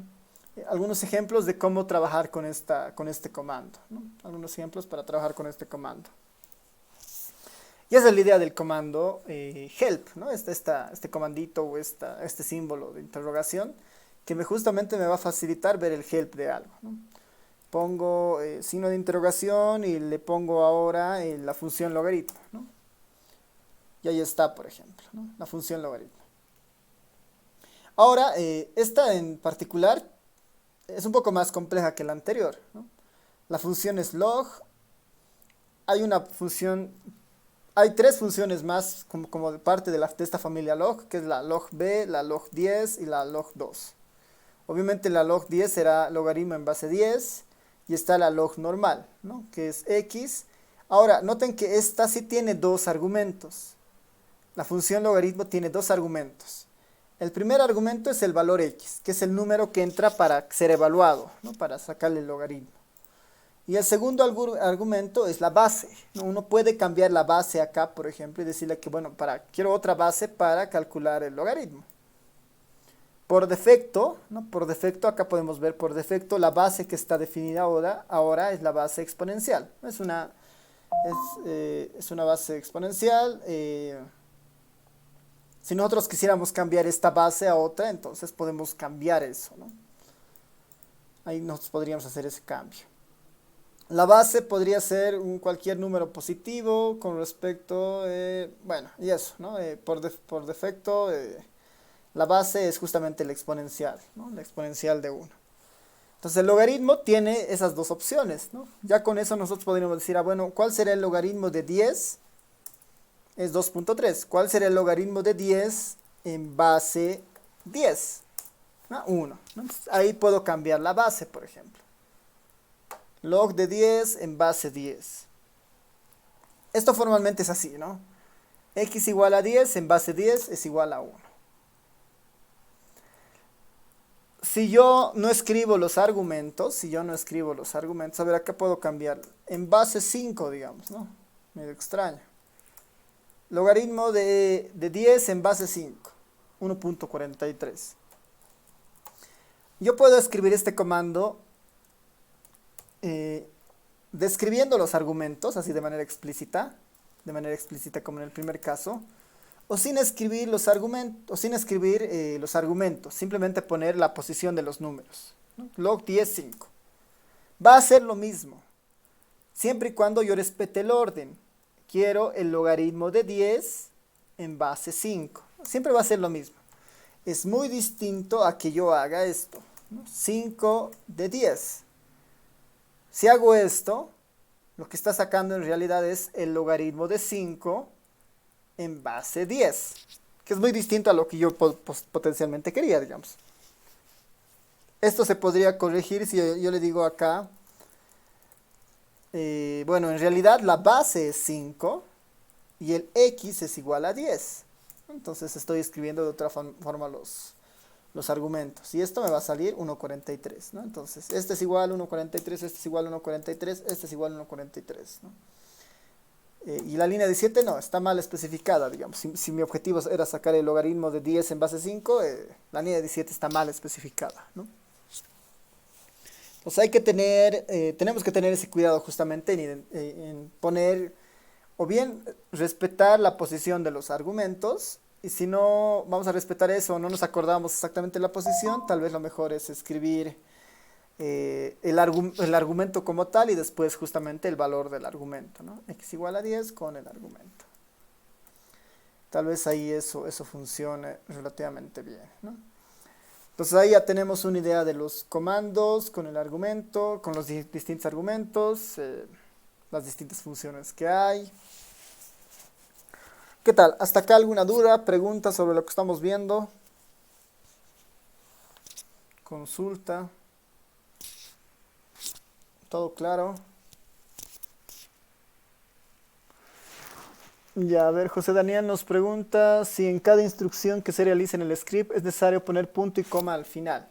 Algunos ejemplos de cómo trabajar con este comando, ¿no? Algunos ejemplos para trabajar con este comando. Y esa es la idea del comando help, ¿no? Este comandito o este símbolo de interrogación que justamente me va a facilitar ver el help de algo, ¿no? pongo signo de interrogación y le pongo ahora la función logaritmo, ¿no? Y ahí está, por ejemplo, ¿no? La función logaritmo. Ahora, esta en particular es un poco más compleja que la anterior, ¿no? La función es log. Hay una función, hay tres funciones más como de parte de esta familia log, que es la log b, la log 10 y la log 2. Obviamente la log 10 será logaritmo en base 10 y está la log normal, ¿no? Que es x. Ahora, noten que esta sí tiene dos argumentos. La función logaritmo tiene dos argumentos. El primer argumento es el valor x, que es el número que entra para ser evaluado, ¿no? Para sacarle el logaritmo. Y el segundo argumento es la base, ¿no? Uno puede cambiar la base acá, por ejemplo, y decirle que, bueno, quiero otra base para calcular el logaritmo. Por defecto, ¿no? Por defecto, acá podemos ver por defecto la base que está definida ahora es la base exponencial. Es una base exponencial. Si nosotros quisiéramos cambiar esta base a otra, entonces podemos cambiar eso, ¿no? Ahí nosotros podríamos hacer ese cambio. La base podría ser cualquier número positivo con respecto, bueno, y eso, ¿no? Por defecto, la base es justamente la exponencial, ¿no? La exponencial de 1. Entonces el logaritmo tiene esas dos opciones, ¿no? Ya con eso nosotros podríamos decir, bueno, ¿cuál será el logaritmo de 10? Es 2.3. ¿Cuál será el logaritmo de 10 en base 10? ¿No? 1. ¿No? Ahí puedo cambiar la base, por ejemplo. Log de 10 en base 10. Esto formalmente es así, ¿no? X igual a 10 en base 10 es igual a 1. Si yo no escribo los argumentos, a ver, acá puedo cambiar. En base 5, digamos, ¿no? Medio extraño. Logaritmo de 10 en base 5, 1.43. Yo puedo escribir este comando describiendo los argumentos, así de manera explícita como en el primer caso, o sin escribir los argumentos, simplemente poner la posición de los números, ¿no? Log 10, 5. Va a ser lo mismo, siempre y cuando yo respete el orden. Quiero el logaritmo de 10 en base 5. Siempre va a ser lo mismo. Es muy distinto a que yo haga esto, ¿no? 5 de 10. Si hago esto, lo que está sacando en realidad es el logaritmo de 5 en base 10. Que es muy distinto a lo que yo potencialmente quería, digamos. Esto se podría corregir si yo le digo acá. Bueno, en realidad la base es 5 y el x es igual a 10. Entonces estoy escribiendo de otra forma los argumentos. Y esto me va a salir 1.43, ¿no? Entonces, este es igual a 1.43, este es igual a 1.43, este es igual a 1.43, ¿no? Y la línea 17 no, está mal especificada, digamos. Si mi objetivo era sacar el logaritmo de 10 en base 5, la línea 17 está mal especificada, ¿no? Pues tenemos que tener ese cuidado justamente en poner, o bien respetar la posición de los argumentos, y si no vamos a respetar eso, no nos acordamos exactamente la posición, tal vez lo mejor es escribir el argumento como tal y después justamente el valor del argumento, ¿no? X igual a 10 con el argumento. Tal vez ahí eso funcione relativamente bien, ¿no? Entonces ahí ya tenemos una idea de los comandos con el argumento, con los distintos argumentos, las distintas funciones que hay. ¿Qué tal? ¿Hasta acá alguna duda, pregunta sobre lo que estamos viendo? Consulta. ¿Todo claro? Ya, a ver, José Daniel nos pregunta si en cada instrucción que se realice en el script es necesario poner punto y coma al final.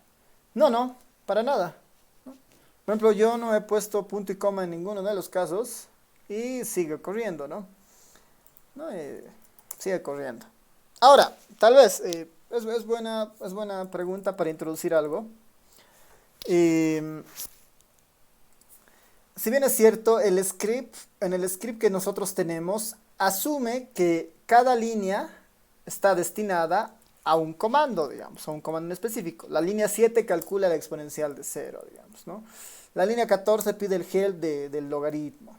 No, para nada. Por ejemplo, yo no he puesto punto y coma en ninguno de los casos y sigue corriendo, ¿no? Sigue corriendo. Ahora, tal vez, es buena pregunta para introducir algo. Si bien es cierto, en el script que nosotros tenemos, asume que cada línea está destinada a un comando, digamos, a un comando en específico. La línea 7 calcula la exponencial de 0, digamos, ¿no? La línea 14 pide el help del logaritmo.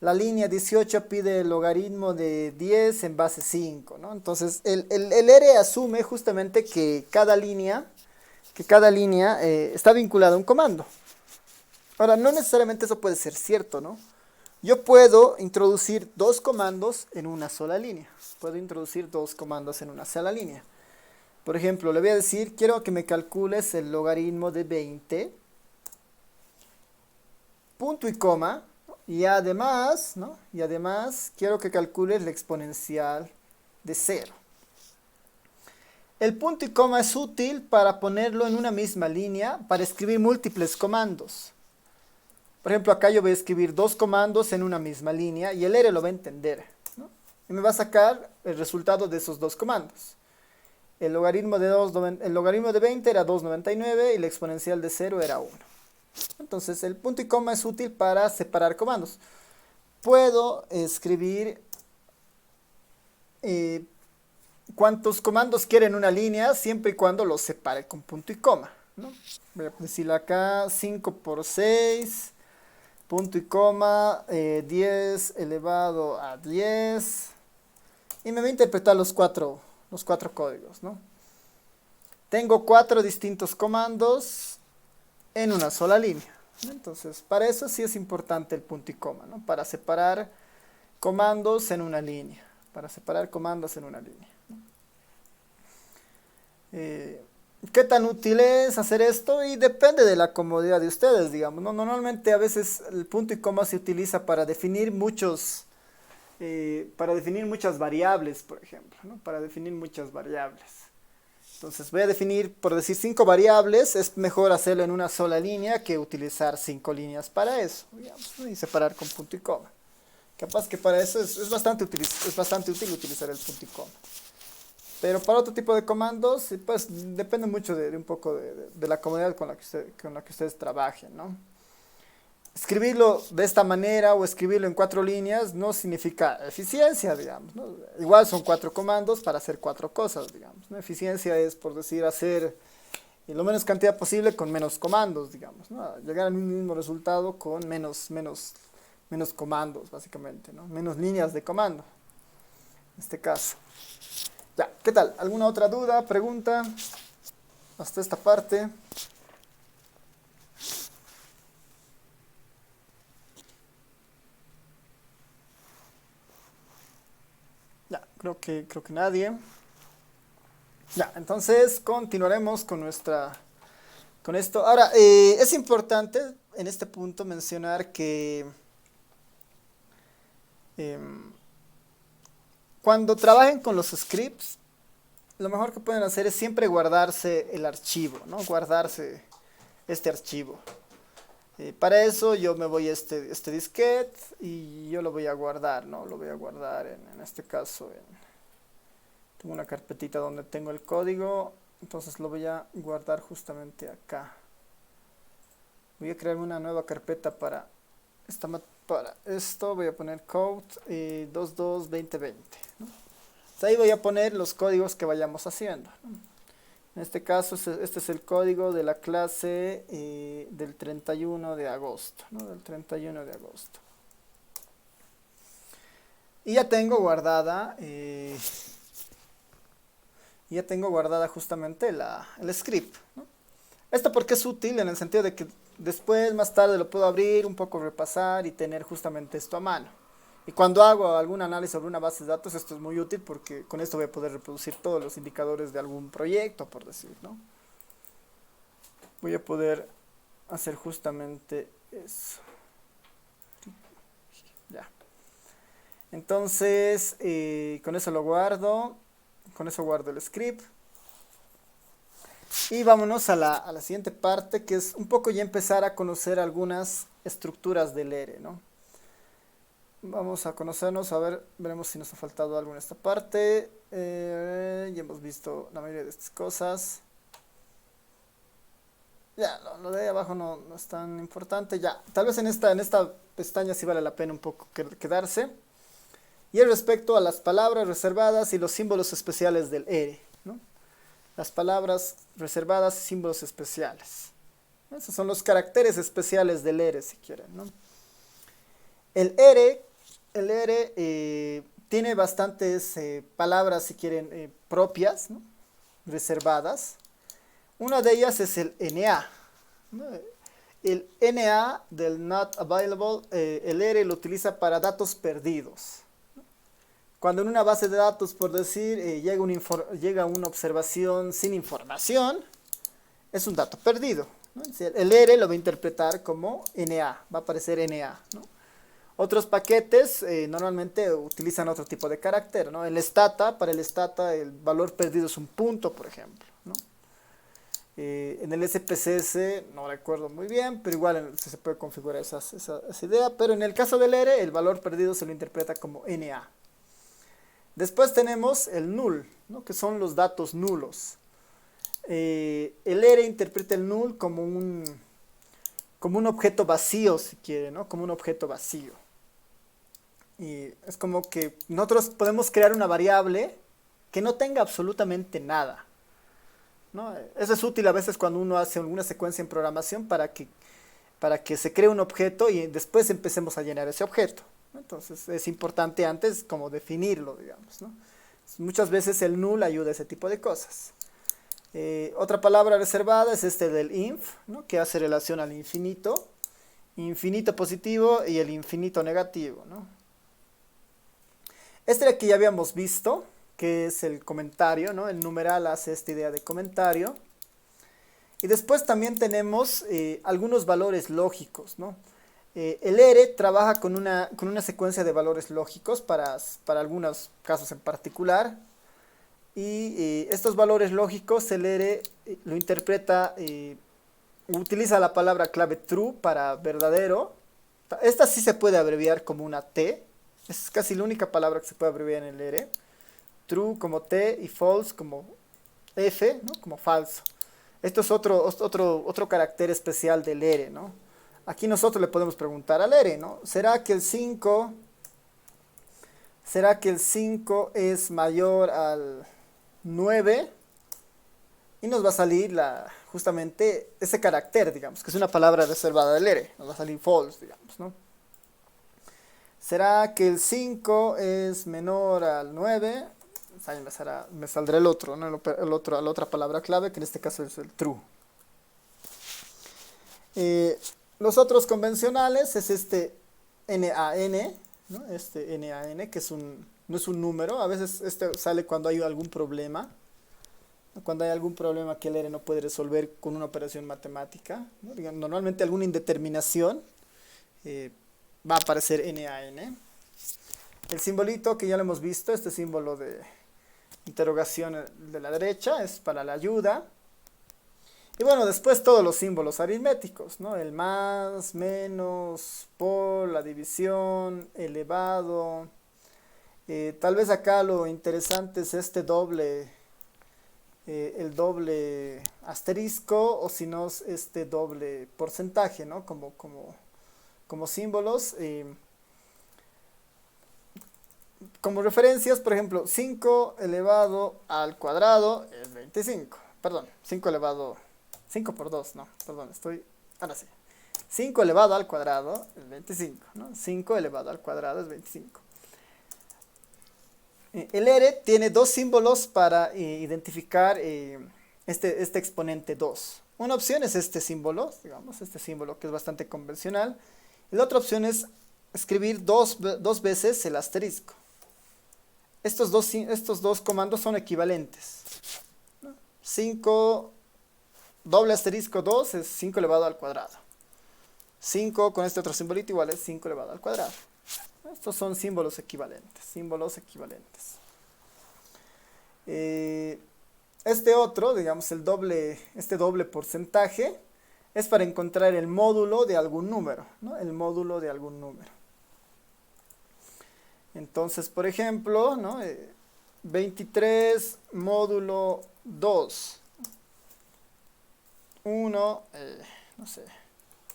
La línea 18 pide el logaritmo de 10 en base 5, ¿no? Entonces, el R asume justamente que cada línea está vinculada a un comando. Ahora, no necesariamente eso puede ser cierto, ¿no? Yo puedo introducir dos comandos en una sola línea. Puedo introducir dos comandos en una sola línea. Por ejemplo, le voy a decir, quiero que me calcules el logaritmo de 20, punto y coma, y además, ¿no? Y además quiero que calcules la exponencial de 0. El punto y coma es útil para ponerlo en una misma línea para escribir múltiples comandos. Por ejemplo, acá yo voy a escribir dos comandos en una misma línea y el R lo va a entender, ¿no? Y me va a sacar el resultado de esos dos comandos. El logaritmo de 20 era 2,99 y la exponencial de 0 era 1. Entonces, el punto y coma es útil para separar comandos. Puedo escribir cuántos comandos quiero en una línea siempre y cuando los separe con punto y coma, ¿no? Voy a decirle acá 5 por 6, punto y coma, 10 elevado a 10. Y me voy a interpretar los cuatro códigos, ¿no? Tengo 4 distintos comandos en una sola línea, ¿no? Entonces, para eso sí es importante el punto y coma, ¿no? Para separar comandos en una línea. ¿Qué tan útil es hacer esto? Y depende de la comodidad de ustedes, digamos, ¿no? Normalmente a veces el punto y coma se utiliza para definir muchas variables, por ejemplo, ¿no? Para definir muchas variables. Entonces voy a definir, por decir, 5 variables. Es mejor hacerlo en una sola línea que utilizar 5 líneas para eso, digamos, ¿no? Y separar con punto y coma. Capaz que para eso es bastante útil utilizar el punto y coma. Pero para otro tipo de comandos, pues depende mucho de un poco de la comodidad con la que ustedes trabajen, ¿no? Escribirlo de esta manera o escribirlo en 4 líneas no significa eficiencia, digamos, ¿no? Igual son 4 comandos para hacer 4 cosas, digamos, ¿no? Eficiencia es, por decir, hacer lo menos cantidad posible con menos comandos, digamos, ¿no? Llegar al mismo resultado con menos comandos, básicamente, ¿no? Menos líneas de comando, en este caso. Ya, ¿qué tal? ¿Alguna otra duda, pregunta? Hasta esta parte. Ya, creo que nadie. Ya, entonces continuaremos con esto. Ahora, es importante en este punto mencionar que cuando trabajen con los scripts, lo mejor que pueden hacer es siempre guardarse el archivo, ¿no? Guardarse este archivo. Para eso yo me voy a este disquete y yo lo voy a guardar, ¿no? Lo voy a guardar en este caso. Tengo una carpetita donde tengo el código, entonces lo voy a guardar justamente acá. Voy a crear una nueva carpeta para esto. Voy a poner code 222020, ¿no? Ahí voy a poner los códigos que vayamos haciendo, ¿no? En este caso, este es el código de la clase del 31 de agosto, ¿no? Del 31 de agosto. Y ya tengo guardada justamente el script, ¿no? Esto porque es útil en el sentido de que después, más tarde, lo puedo abrir, un poco repasar y tener justamente esto a mano. Y cuando hago algún análisis sobre una base de datos, esto es muy útil porque con esto voy a poder reproducir todos los indicadores de algún proyecto, por decir, ¿no? Voy a poder hacer justamente eso. Ya. Entonces, con eso lo guardo. Con eso guardo el script. Y vámonos a la siguiente parte, que es un poco ya empezar a conocer algunas estructuras del R, ¿no? Vamos a conocernos, a ver, veremos si nos ha faltado algo en esta parte. Ya hemos visto la mayoría de estas cosas. Ya, lo de ahí abajo no es tan importante. Ya, tal vez en esta pestaña sí vale la pena un poco quedarse. Y es respecto a las palabras reservadas y los símbolos especiales del R, ¿no? las palabras reservadas y símbolos especiales. Esos son los caracteres especiales del ERE, si quieren, ¿no? El ERE tiene bastantes palabras, si quieren, propias, ¿no? Reservadas. Una de ellas es el NA, ¿no? El NA del Not Available, el ERE lo utiliza para datos perdidos. Cuando en una base de datos, por decir, llega una observación sin información, es un dato perdido, ¿no? El ERE lo va a interpretar como NA, va a aparecer NA, ¿no? Otros paquetes normalmente utilizan otro tipo de carácter, ¿no? Para el stata el valor perdido es un punto, por ejemplo, ¿no? En el SPSS no recuerdo muy bien, pero igual se puede configurar esa idea. Pero en el caso del ERE, el valor perdido se lo interpreta como NA. Después tenemos el null, ¿no? Que son los datos nulos. El ERE interpreta el null como un objeto vacío, si quiere, ¿no? Como un objeto vacío. Y es como que nosotros podemos crear una variable que no tenga absolutamente nada, ¿no? Eso es útil a veces cuando uno hace alguna secuencia en programación para que se cree un objeto y después empecemos a llenar ese objeto, ¿no? Entonces es importante antes como definirlo, digamos, ¿no? Muchas veces el null ayuda a ese tipo de cosas. Otra palabra reservada es este del inf, ¿no? Que hace relación al infinito positivo y el infinito negativo, ¿no? Este de aquí ya habíamos visto, que es el comentario, ¿no? El numeral hace esta idea de comentario. Y después también tenemos algunos valores lógicos, ¿no? El ERE trabaja con una secuencia de valores lógicos para algunos casos en particular. Y estos valores lógicos el ERE lo interpreta, utiliza la palabra clave true para verdadero. Esta sí se puede abreviar como una T. Es casi la única palabra que se puede abreviar en el ERE. True como T y false como F, ¿no? Como falso. Esto es otro carácter especial del ERE, ¿no? Aquí nosotros le podemos preguntar al ERE, ¿no? ¿Será que el 5 es mayor al 9? Y nos va a salir justamente ese carácter, digamos, que es una palabra reservada del ERE. Nos va a salir false, digamos, ¿no? ¿Será que el 5 es menor al 9? Ahí me saldrá el otro, ¿no? La otra palabra clave, que en este caso es el true. Los otros convencionales es este NaN, ¿no? Este NaN, que no es un número. A veces este sale cuando hay algún problema. Cuando hay algún problema que el ERE no puede resolver con una operación matemática, ¿no? Normalmente alguna indeterminación, va a aparecer NaN. El simbolito que ya lo hemos visto, este símbolo de interrogación de la derecha, es para la ayuda. Y bueno, después todos los símbolos aritméticos, ¿no? El más, menos, por, la división, elevado. Tal vez acá lo interesante es este el doble asterisco, o si no, este doble porcentaje, ¿no? Como símbolos. Como referencias, por ejemplo, 5 elevado al cuadrado es 25. Perdón, 5 por 2, no, perdón, ahora sí. 5 elevado al cuadrado es 25, ¿no? 5 elevado al cuadrado es 25. El ERE tiene dos símbolos para identificar este exponente 2. Una opción es este símbolo, digamos, este símbolo que es bastante convencional. Y la otra opción es escribir dos veces el asterisco. Estos dos comandos son equivalentes, ¿no? 5 doble asterisco 2 es 5 elevado al cuadrado. 5 con este otro simbolito igual es 5 elevado al cuadrado. Estos son símbolos equivalentes. Este otro, digamos, este doble porcentaje es para encontrar el módulo de algún número, ¿no? El módulo de algún número. Entonces, por ejemplo, ¿no? 23 módulo 2. 1, no sé,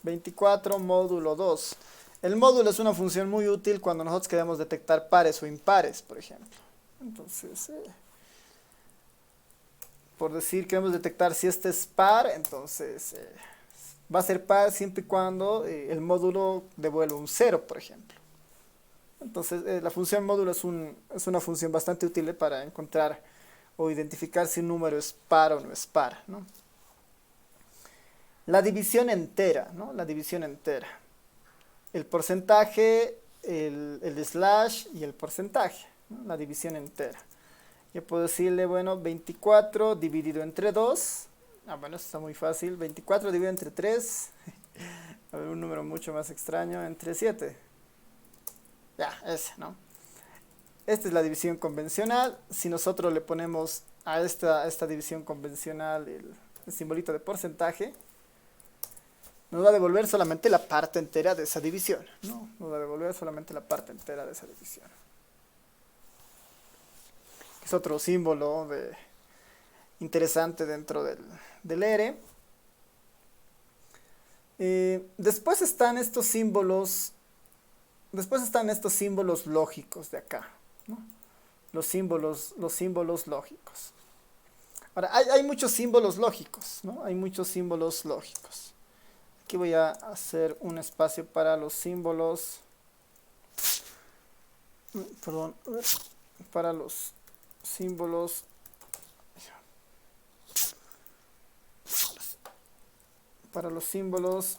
24 módulo 2. El módulo es una función muy útil cuando nosotros queremos detectar pares o impares, por ejemplo. Entonces, por decir, queremos detectar si este es par, entonces va a ser par siempre y cuando el módulo devuelva un 0, por ejemplo. Entonces, la función módulo es una función bastante útil para encontrar o identificar si un número es par o no es par, ¿no? La división entera, ¿no? La división entera. El porcentaje, el slash y el porcentaje, ¿no? La división entera. Yo puedo decirle, bueno, 24 dividido entre 2. Ah, bueno, esto está muy fácil. 24 dividido entre 3. A ver, un número mucho más extraño, entre 7. Ya, ese, ¿no? Esta es la división convencional. Si nosotros le ponemos a esta división convencional el simbolito de porcentaje, nos va a devolver solamente la parte entera de esa división, ¿no? Nos va a devolver solamente la parte entera de esa división. Es otro símbolo interesante dentro del ERE. Después están estos símbolos lógicos de acá, ¿no? Los símbolos lógicos. Ahora, hay muchos símbolos lógicos, ¿no? Hay muchos símbolos lógicos. Aquí voy a hacer un espacio para los símbolos. Perdón, para los símbolos. Para los símbolos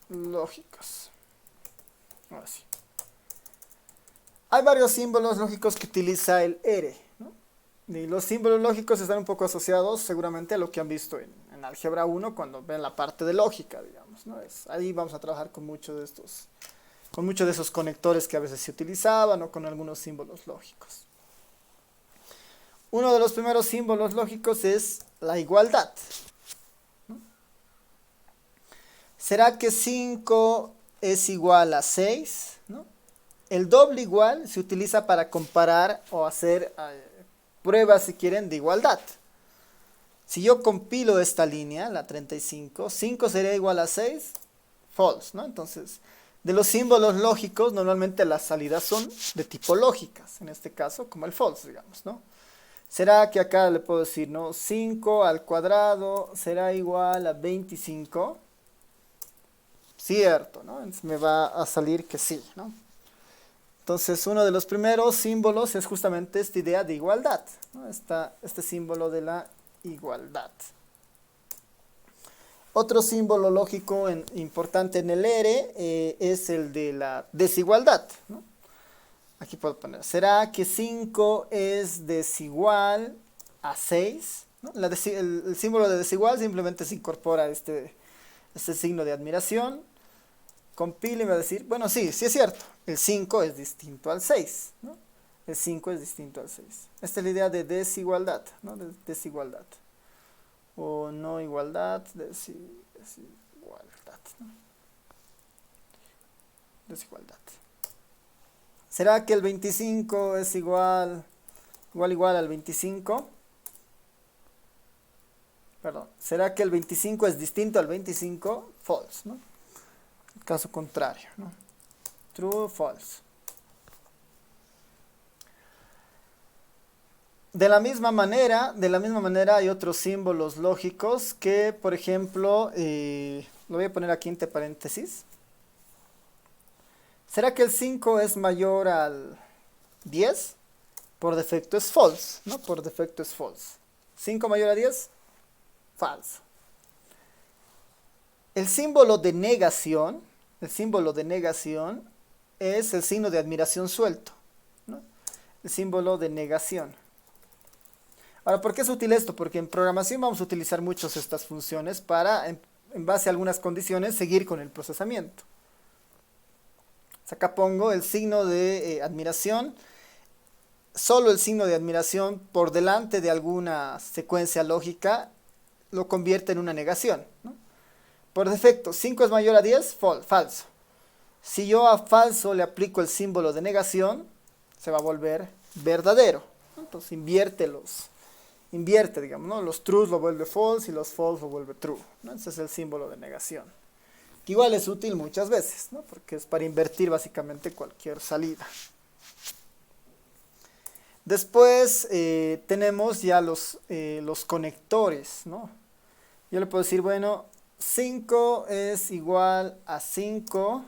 lógicos. Ahora sí. Hay varios símbolos lógicos que utiliza el ERE, ¿no? Y los símbolos lógicos están un poco asociados seguramente a lo que han visto en álgebra 1 cuando ven la parte de lógica, digamos, ¿no? Ahí vamos a trabajar con muchos de esos conectores que a veces se utilizaban o con algunos símbolos lógicos. Uno de los primeros símbolos lógicos es la igualdad, ¿no? ¿Será que 5 es igual a 6? ¿No? El doble igual se utiliza para comparar o hacer pruebas, si quieren, de igualdad. Si yo compilo esta línea, la 35, 5 sería igual a 6, false, ¿no? Entonces, de los símbolos lógicos, normalmente las salidas son de tipo lógicas, en este caso, como el false, digamos, ¿no? ¿Será que acá le puedo decir, ¿no? 5 al cuadrado será igual a 25? Cierto, ¿no? Entonces me va a salir que sí, ¿no? Entonces, uno de los primeros símbolos es justamente esta idea de igualdad, ¿no? Este símbolo de la igualdad. Otro símbolo lógico importante en el ERE es el de la desigualdad, ¿no? Aquí puedo poner, ¿será que 5 es desigual a 6? ¿No? El símbolo de desigual simplemente se incorpora este signo de admiración. Compilo y me va a decir, bueno, sí es cierto, el 5 es distinto al 6, ¿no? El 5 es distinto al 6. Esta es la idea de desigualdad, ¿no? De desigualdad. O no igualdad, desigualdad, ¿no? Desigualdad. ¿Será que el 25 es igual al 25? Perdón, ¿será que el 25 es distinto al 25? False, ¿no? El caso contrario, ¿no? True, false. De la misma manera hay otros símbolos lógicos que, por ejemplo, lo voy a poner aquí entre paréntesis. ¿Será que el 5 es mayor al 10? Por defecto es false, ¿no? Por defecto es false. 5 mayor a 10, falso. El símbolo de negación es el signo de admiración suelto, ¿no? El símbolo de negación. Ahora, ¿por qué es útil esto? Porque en programación vamos a utilizar muchas estas funciones para, en base a algunas condiciones, seguir con el procesamiento. Acá pongo el signo de admiración. Solo el signo de admiración por delante de alguna secuencia lógica lo convierte en una negación, ¿no? Por defecto, 5 es mayor a 10, falso. Si yo a falso le aplico el símbolo de negación, se va a volver verdadero, ¿no? Entonces invierte, digamos, ¿no? Los trues lo vuelve false y los false lo vuelve true, ¿no? Ese es el símbolo de negación. Que igual es útil muchas veces, ¿no? Porque es para invertir básicamente cualquier salida. Después tenemos ya los conectores, ¿no? Yo le puedo decir, bueno, 5 es igual a 5,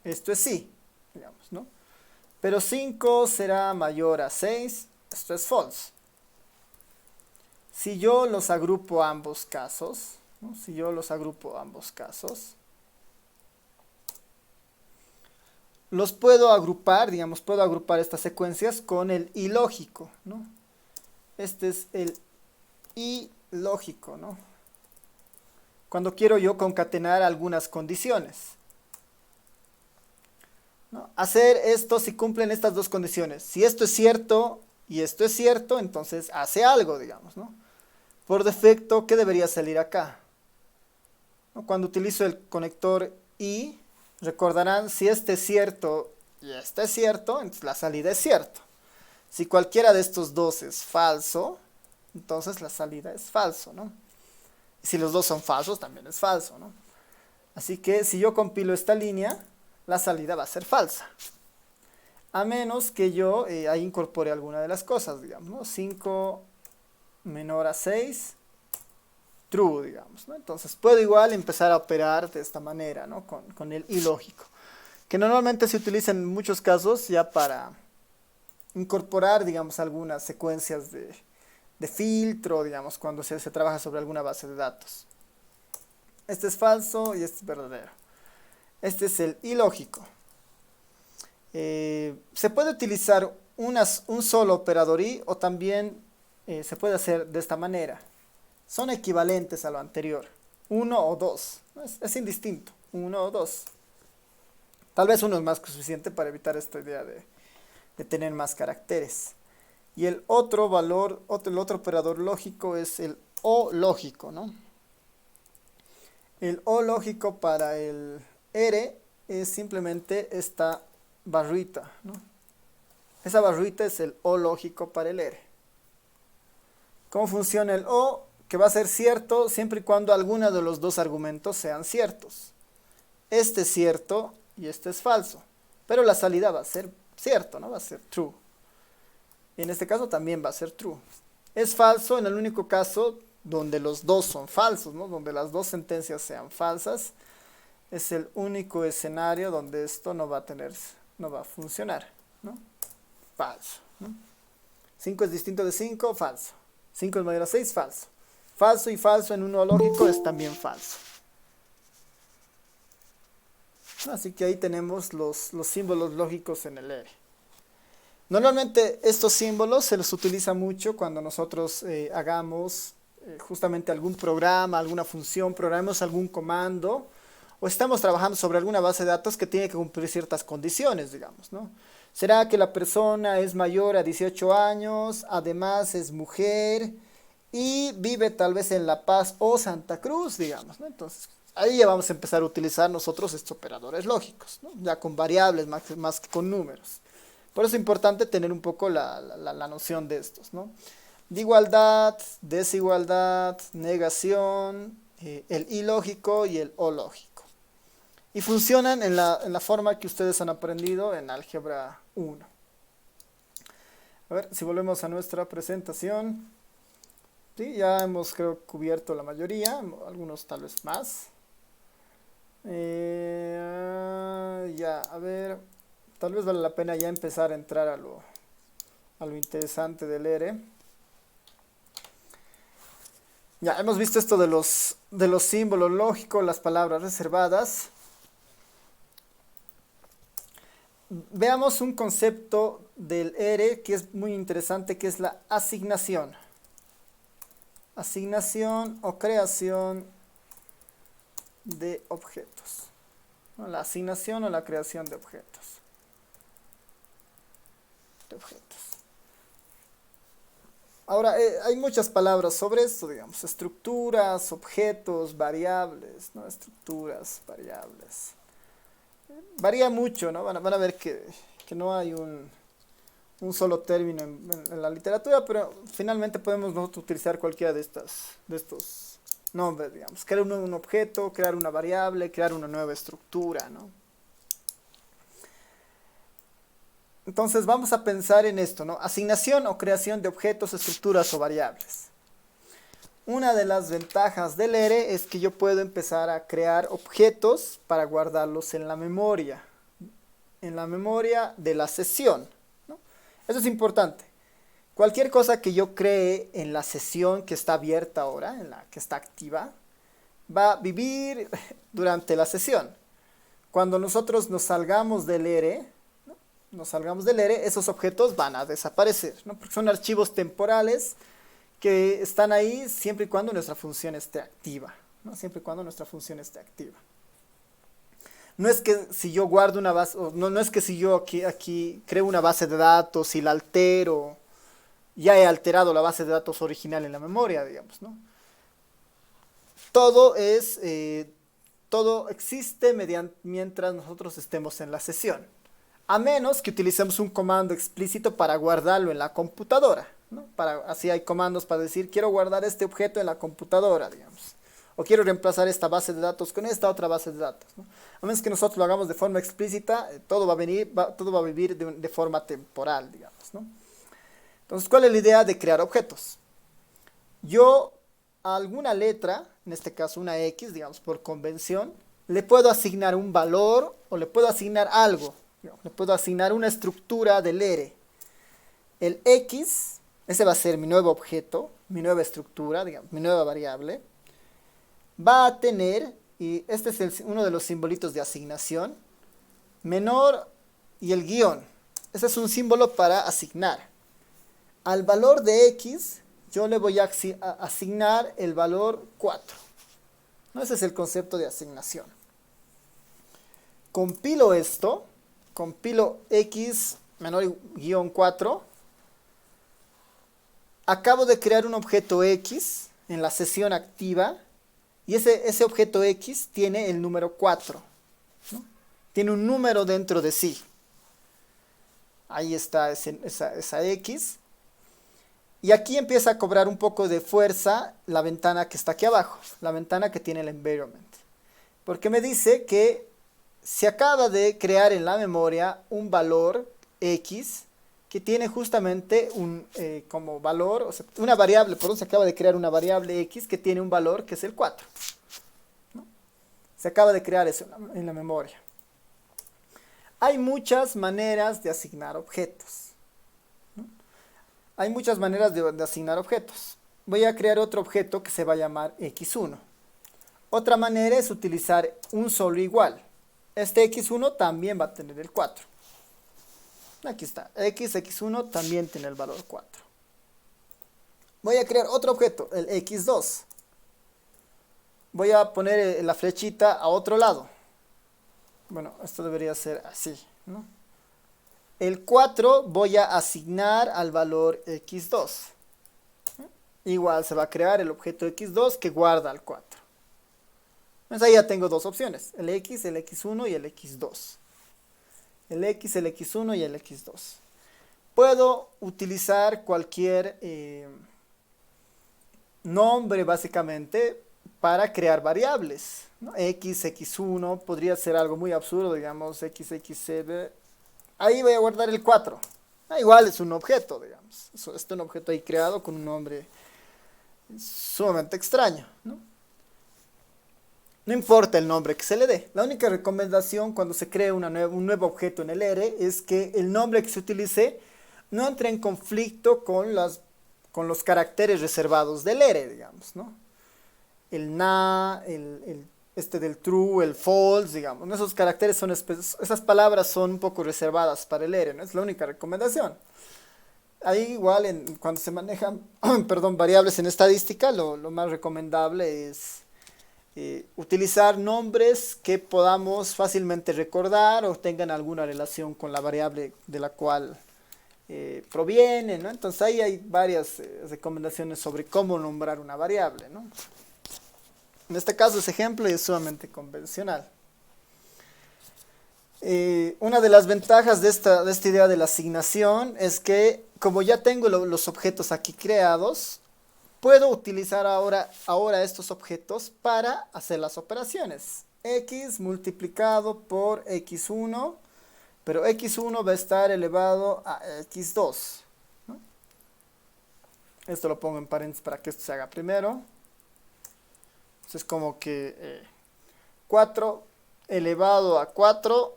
esto es sí, digamos, ¿no? Pero 5 será mayor a 6, esto es false. Si yo los agrupo ambos casos, ¿no? Si yo los agrupo ambos casos, los puedo agrupar, digamos, puedo agrupar estas secuencias con el ilógico, ¿no? Este es el ilógico, ¿no? Cuando quiero yo concatenar algunas condiciones, ¿no? Hacer esto si cumplen estas dos condiciones. Si esto es cierto y esto es cierto, entonces hace algo, digamos, ¿no? Por defecto, ¿qué debería salir acá? ¿No? Cuando utilizo el conector y, recordarán, si este es cierto y este es cierto, entonces la salida es cierto. Si cualquiera de estos dos es falso, entonces la salida es falso, ¿no? Y si los dos son falsos, también es falso, ¿no? Así que si yo compilo esta línea, la salida va a ser falsa. A menos que yo ahí incorpore alguna de las cosas, digamos, ¿no? 5 menor a 6, true, digamos, ¿no? Entonces puedo igual empezar a operar de esta manera, ¿no? Con el ilógico, que normalmente se utiliza en muchos casos ya para incorporar, digamos, algunas secuencias de filtro, digamos, cuando se trabaja sobre alguna base de datos. Este es falso y este es verdadero. Este es el ilógico. Se puede utilizar un solo operador y o también se puede hacer de esta manera. Son equivalentes a lo anterior. Uno o dos. Es indistinto. Uno o dos. Tal vez uno es más que suficiente para evitar esta idea de tener más caracteres. Y el otro valor, el otro operador lógico es el o lógico, ¿no? El o lógico para el R es simplemente esta barrita, ¿no? Esa barrita es el o lógico para el R. ¿Cómo funciona el o? Que va a ser cierto siempre y cuando alguno de los dos argumentos sean ciertos. Este es cierto y este es falso. Pero la salida va a ser cierto, ¿no? Va a ser true. Y en este caso también va a ser true. Es falso en el único caso donde los dos son falsos, ¿no? Donde las dos sentencias sean falsas. Es el único escenario donde esto no va a funcionar, ¿no? Falso, ¿no? 5 es distinto de 5, falso. 5 es mayor a 6, falso. Falso y falso en uno lógico es también falso. Así que ahí tenemos los símbolos lógicos en el R. Normalmente estos símbolos se los utiliza mucho cuando nosotros hagamos justamente algún programa, alguna función, programemos algún comando o estamos trabajando sobre alguna base de datos que tiene que cumplir ciertas condiciones, digamos, ¿no? ¿Será que la persona es mayor a 18 años, además es mujer y vive tal vez en La Paz o Santa Cruz, digamos, ¿no? Entonces, ahí ya vamos a empezar a utilizar nosotros estos operadores lógicos, ¿no? Ya con variables más que con números. Por eso es importante tener un poco la noción de estos, ¿no? De igualdad, desigualdad, negación, el ilógico y el o lógico. Y funcionan en la forma que ustedes han aprendido en álgebra 1. A ver, si volvemos a nuestra presentación. Sí, ya hemos, creo, cubierto la mayoría, algunos tal vez más. Ya, a ver, tal vez vale la pena ya empezar a entrar a lo interesante del R. Ya, hemos visto esto de los símbolos lógicos, las palabras reservadas. Veamos un concepto del R que es muy interesante, que es la asignación. Asignación o creación de objetos. ¿No? La asignación o la creación de objetos. Ahora, hay muchas palabras sobre esto, digamos, estructuras, objetos, variables, ¿no? Estructuras, variables. Varía mucho, ¿no? Van a ver que no hay un solo término en la literatura, pero finalmente podemos nosotros utilizar cualquiera de estos nombres, digamos. Crear un objeto, crear una variable, crear una nueva estructura, ¿no? Entonces vamos a pensar en esto, ¿no? Asignación o creación de objetos, estructuras o variables. Una de las ventajas del ERE es que yo puedo empezar a crear objetos para guardarlos en la memoria de la sesión, ¿no? Eso es importante. Cualquier cosa que yo cree en la sesión que está abierta ahora, en la que está activa, va a vivir durante la sesión. Cuando nosotros nos salgamos del ERE, esos objetos van a desaparecer, ¿no? Porque son archivos temporales que están ahí siempre y cuando nuestra función esté activa, ¿no? Siempre y cuando nuestra función esté activa. No es que si yo guardo una base, no es que si yo aquí creo una base de datos y la altero, ya he alterado la base de datos original en la memoria, digamos, ¿no? Todo existe mientras nosotros estemos en la sesión. A menos que utilicemos un comando explícito para guardarlo en la computadora, ¿no? Así hay comandos para decir, quiero guardar este objeto en la computadora, digamos. O quiero reemplazar esta base de datos con esta otra base de datos, ¿no? A menos que nosotros lo hagamos de forma explícita, todo va a vivir de forma temporal, digamos, ¿no? Entonces, ¿cuál es la idea de crear objetos? Yo a alguna letra, en este caso una X, digamos, por convención, le puedo asignar un valor o le puedo asignar algo. Le puedo asignar una estructura del ERE. El X, ese va a ser mi nuevo objeto, mi nueva estructura, digamos, mi nueva variable. Va a tener, y este es uno de los simbolitos de asignación, menor y el guión. Ese es un símbolo para asignar. Al valor de X, yo le voy a asignar el valor 4. ¿No? Ese es el concepto de asignación. Compilo esto. Compilo X menor guión 4. Acabo de crear un objeto X en la sesión activa. Y ese objeto X tiene el número 4. ¿No? Tiene un número dentro de sí. Ahí está esa X. Y aquí empieza a cobrar un poco de fuerza la ventana que está aquí abajo. La ventana que tiene el environment. Porque me dice que se acaba de crear en la memoria un valor X que tiene justamente como valor, o sea, una variable, perdón, se acaba de crear una variable X que tiene un valor que es el 4. ¿No? Se acaba de crear eso en la memoria. Hay muchas maneras de asignar objetos. ¿No? Hay muchas maneras de asignar objetos. Voy a crear otro objeto que se va a llamar X1. Otra manera es utilizar un solo igual. Este X1 también va a tener el 4. Aquí está. X1 también tiene el valor 4. Voy a crear otro objeto, el X2. Voy a poner la flechita a otro lado. Bueno, esto debería ser así, ¿no? El 4 voy a asignar al valor X2. Igual se va a crear el objeto X2 que guarda el 4. Entonces ahí ya tengo dos opciones, el X, el X1 y el X2. El X, el X1 y el X2. Puedo utilizar cualquier nombre básicamente para crear variables, ¿no? X, X1, podría ser algo muy absurdo, digamos, X, XZ. Ahí voy a guardar el 4. Igual es un objeto, digamos. Es un objeto ahí creado con un nombre sumamente extraño, ¿no? No importa el nombre que se le dé. La única recomendación cuando se cree un nuevo objeto en el ERE es que el nombre que se utilice no entre en conflicto con los caracteres reservados del ERE, digamos, ¿no? El na, del true, el false, digamos. Esos caracteres esas palabras son un poco reservadas para el ERE, ¿no? Es la única recomendación. Ahí igual cuando se manejan variables en estadística, lo más recomendable es utilizar nombres que podamos fácilmente recordar o tengan alguna relación con la variable de la cual proviene, ¿no? Entonces ahí hay varias recomendaciones sobre cómo nombrar una variable, ¿no? En este caso ese ejemplo es sumamente convencional. Una de las ventajas de esta idea de la asignación es que como ya tengo los objetos aquí creados, puedo utilizar ahora estos objetos para hacer las operaciones. X multiplicado por X1 pero x1 va a estar elevado a x2, ¿no? Esto lo pongo en paréntesis para que esto se haga primero. Entonces como que 4 elevado a 4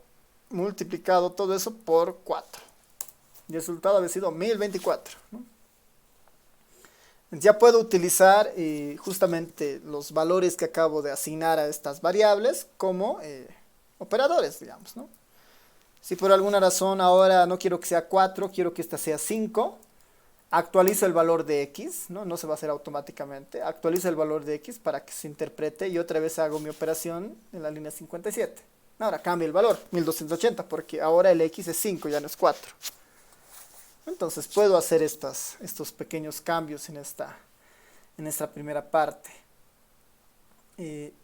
multiplicado todo eso por 4. Y el resultado había sido 1024, ¿no? Ya puedo utilizar justamente los valores que acabo de asignar a estas variables como operadores, digamos, ¿no? Si por alguna razón ahora no quiero que sea 4, quiero que esta sea 5, actualizo el valor de x, ¿no? No se va a hacer automáticamente. Actualizo el valor de x para que se interprete y otra vez hago mi operación en la línea 57. Ahora cambia el valor, 1280, porque ahora el x es 5, ya no es 4. Entonces puedo hacer estos pequeños cambios en esta primera parte.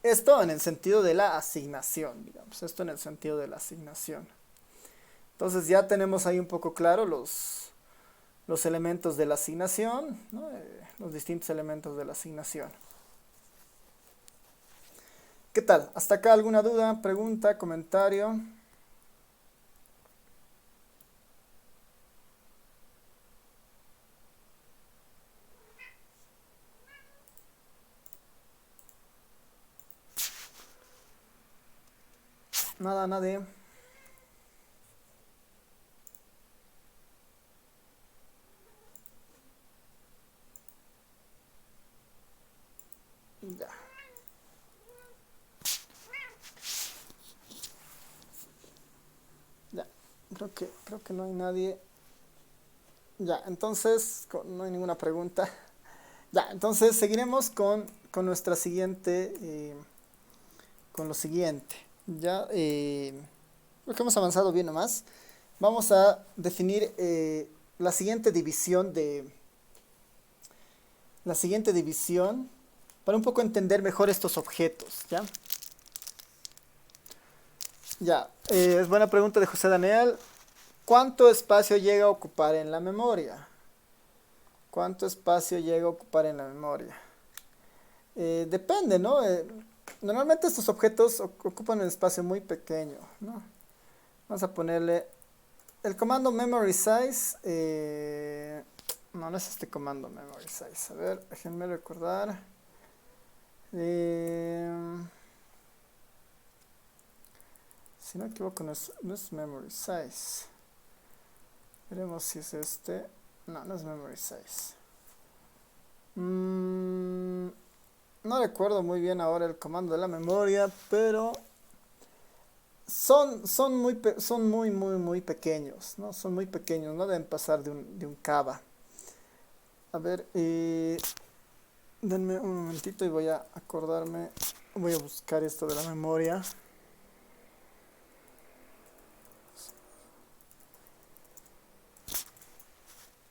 Esto en el sentido de la asignación, digamos. Esto en el sentido de la asignación. Entonces ya tenemos ahí un poco claro los elementos de la asignación, ¿no? Los distintos elementos de la asignación. ¿Qué tal? ¿Hasta acá alguna duda, pregunta, comentario? Nada, nadie. Ya. Ya. Creo que no hay nadie. Ya, entonces no hay ninguna pregunta. Ya, entonces seguiremos con nuestra siguiente, con lo siguiente. Ya, creo que hemos avanzado bien nomás. Vamos a definir la siguiente división para un poco entender mejor estos objetos, ¿ya? Ya, es buena pregunta de José Daniel. ¿Cuánto espacio llega a ocupar en la memoria? ¿Cuánto espacio llega a ocupar en la memoria? Depende, ¿no? Normalmente estos objetos ocupan un espacio muy pequeño, ¿no? Vamos a ponerle el comando memory size. No es este comando memory size. A ver, déjenme recordar. Si no me equivoco, no es memory size. Veremos si es este. No es memory size. No recuerdo muy bien ahora el comando de la memoria, pero son muy pequeños, ¿no? Son muy pequeños, no deben pasar de un kb. A ver, denme un momentito y voy a acordarme, voy a buscar esto de la memoria.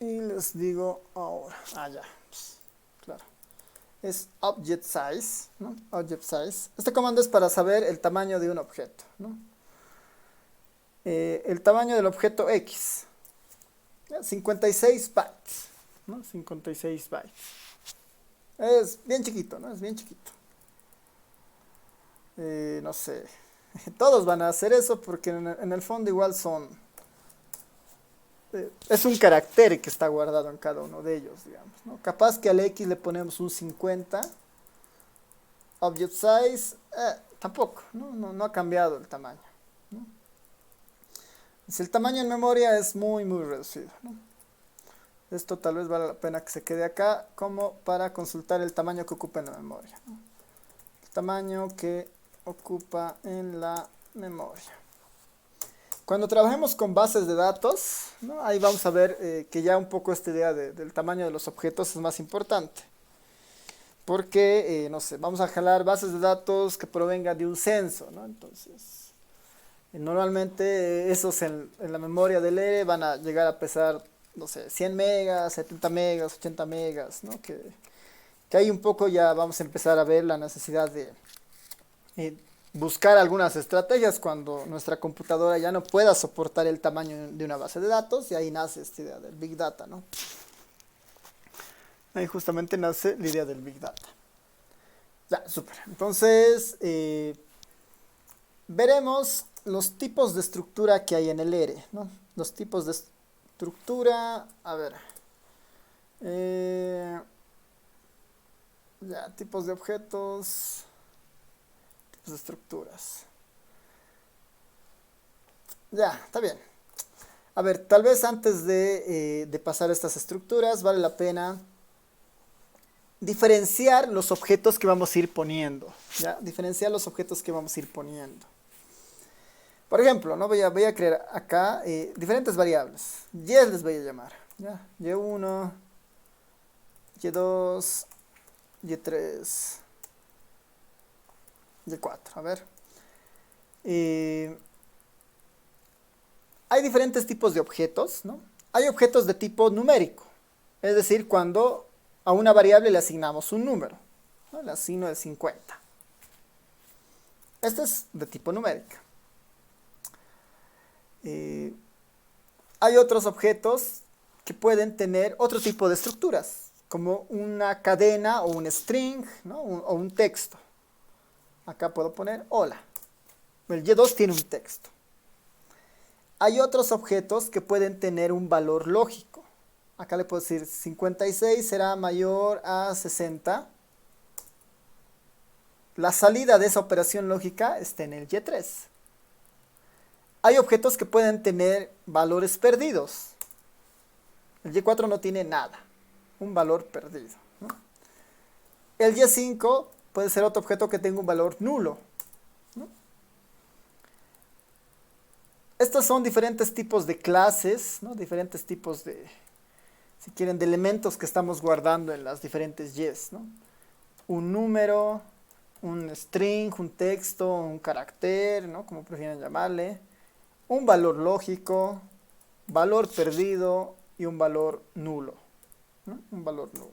Y les digo ahora, ya, pues, claro. Es object size, ¿no? Object size. Este comando es para saber el tamaño de un objeto, ¿no? El tamaño del objeto X, 56 bytes, ¿no? 56 bytes. Es bien chiquito, ¿no? Es bien chiquito. No sé. Todos van a hacer eso porque en el fondo igual son... es un carácter que está guardado en cada uno de ellos, digamos, ¿no? Capaz que al X le ponemos un 50. Object size, tampoco, no ha cambiado el tamaño, ¿no? Si el tamaño en memoria es muy reducido, ¿no? Esto tal vez vale la pena que se quede acá como para consultar el tamaño que ocupa en la memoria, ¿no? El tamaño que ocupa en la memoria. Cuando trabajemos con bases de datos, ¿no? Ahí vamos a ver que ya un poco esta idea del tamaño de los objetos es más importante. Porque, no sé, vamos a jalar bases de datos que provengan de un censo, ¿no? Entonces, normalmente esos en la memoria del ERE van a llegar a pesar, no sé, 100 megas, 70 megas, 80 megas, ¿no? Que ahí un poco ya vamos a empezar a ver la necesidad de buscar algunas estrategias cuando nuestra computadora ya no pueda soportar el tamaño de una base de datos, y ahí nace esta idea del Big Data, ¿no? Ahí justamente nace la idea del Big Data. Ya, súper. Entonces, veremos los tipos de estructura que hay en el ERE, ¿no? Los tipos de estructura, a ver, ya, tipos de objetos, tipos de estructuras. Ya, está bien. A ver, tal vez antes de pasar a estas estructuras, vale la pena diferenciar los objetos que vamos a ir poniendo, ¿ya? Diferenciar los objetos que vamos a ir poniendo. Por ejemplo, ¿no? voy a crear acá diferentes variables. Y les voy a llamar, ¿ya? Y1, Y2, Y3, Y4. A ver. Hay diferentes tipos de objetos, ¿no? Hay objetos de tipo numérico, es decir, cuando a una variable le asignamos un número, ¿no? Le asigno el 50. Este es de tipo numérico. Hay otros objetos que pueden tener otro tipo de estructuras, como una cadena o un string, ¿no? O un texto. Acá puedo poner hola. El Y2 tiene un texto. Hay otros objetos que pueden tener un valor lógico. Acá le puedo decir 56 será mayor a 60. La salida de esa operación lógica está en el Y3. Hay objetos que pueden tener valores perdidos. El Y4 no tiene nada, un valor perdido, ¿no? El Y5 puede ser otro objeto que tenga un valor nulo, ¿no? Estos son diferentes tipos de clases, ¿no? Diferentes tipos de, si quieren, de elementos que estamos guardando en las diferentes Ys, ¿no? Un número, un string, un texto, un carácter, ¿no? Como prefieran llamarle. Un valor lógico, valor perdido y un valor nulo, ¿no? Un valor nulo.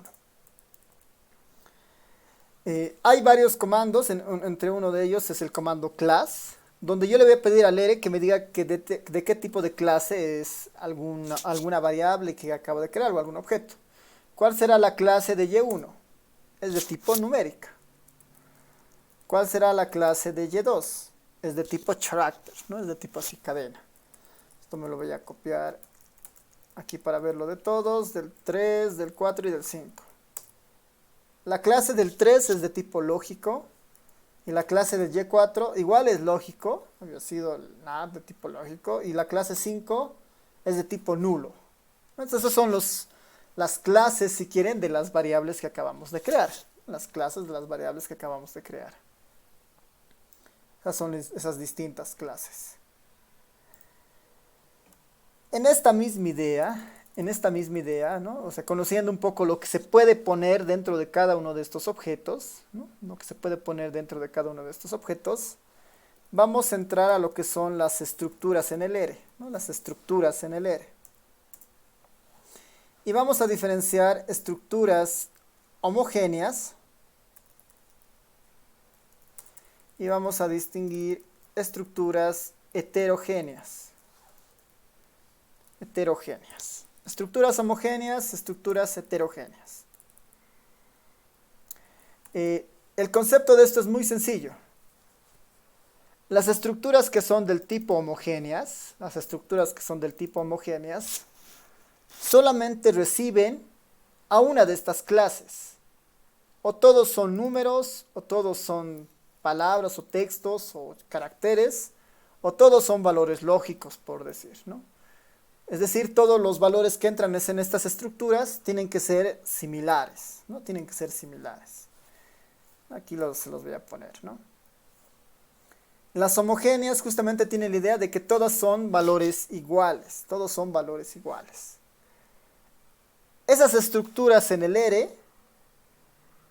Hay varios comandos, entre uno de ellos es el comando class, donde yo le voy a pedir al ERE que me diga que de qué tipo de clase es alguna variable que acabo de crear o algún objeto. ¿Cuál será la clase de Y1? Es de tipo numérica. ¿Cuál será la clase de Y2? Es de tipo character, ¿no? Es de tipo así cadena. Esto me lo voy a copiar aquí para verlo de todos, del 3, del 4 y del 5. La clase del 3 es de tipo lógico. Y la clase del Y4 igual es lógico. Había sido nada de tipo lógico. Y la clase 5 es de tipo nulo. Entonces, esas son las clases, si quieren, de las variables que acabamos de crear. Las clases de las variables que acabamos de crear. Esas son esas distintas clases. En esta misma idea, ¿no? O sea, conociendo un poco lo que se puede poner dentro de cada uno de estos objetos, ¿no? Lo que se puede poner dentro de cada uno de estos objetos, vamos a entrar a lo que son las estructuras en el ERE, ¿no? Las estructuras en el ERE. Y vamos a diferenciar estructuras homogéneas y vamos a distinguir estructuras heterogéneas. Estructuras homogéneas, estructuras heterogéneas. El concepto de esto es muy sencillo. Las estructuras que son del tipo homogéneas, solamente reciben a una de estas clases. O todos son números, o todos son palabras o textos o caracteres, o todos son valores lógicos, por decir, ¿no? Es decir, todos los valores que entran en estas estructuras tienen que ser similares, ¿no? Tienen que ser similares. Aquí se los voy a poner, ¿no? Las homogéneas justamente tienen la idea de que todas son valores iguales, todos son valores iguales. Esas estructuras en el ERE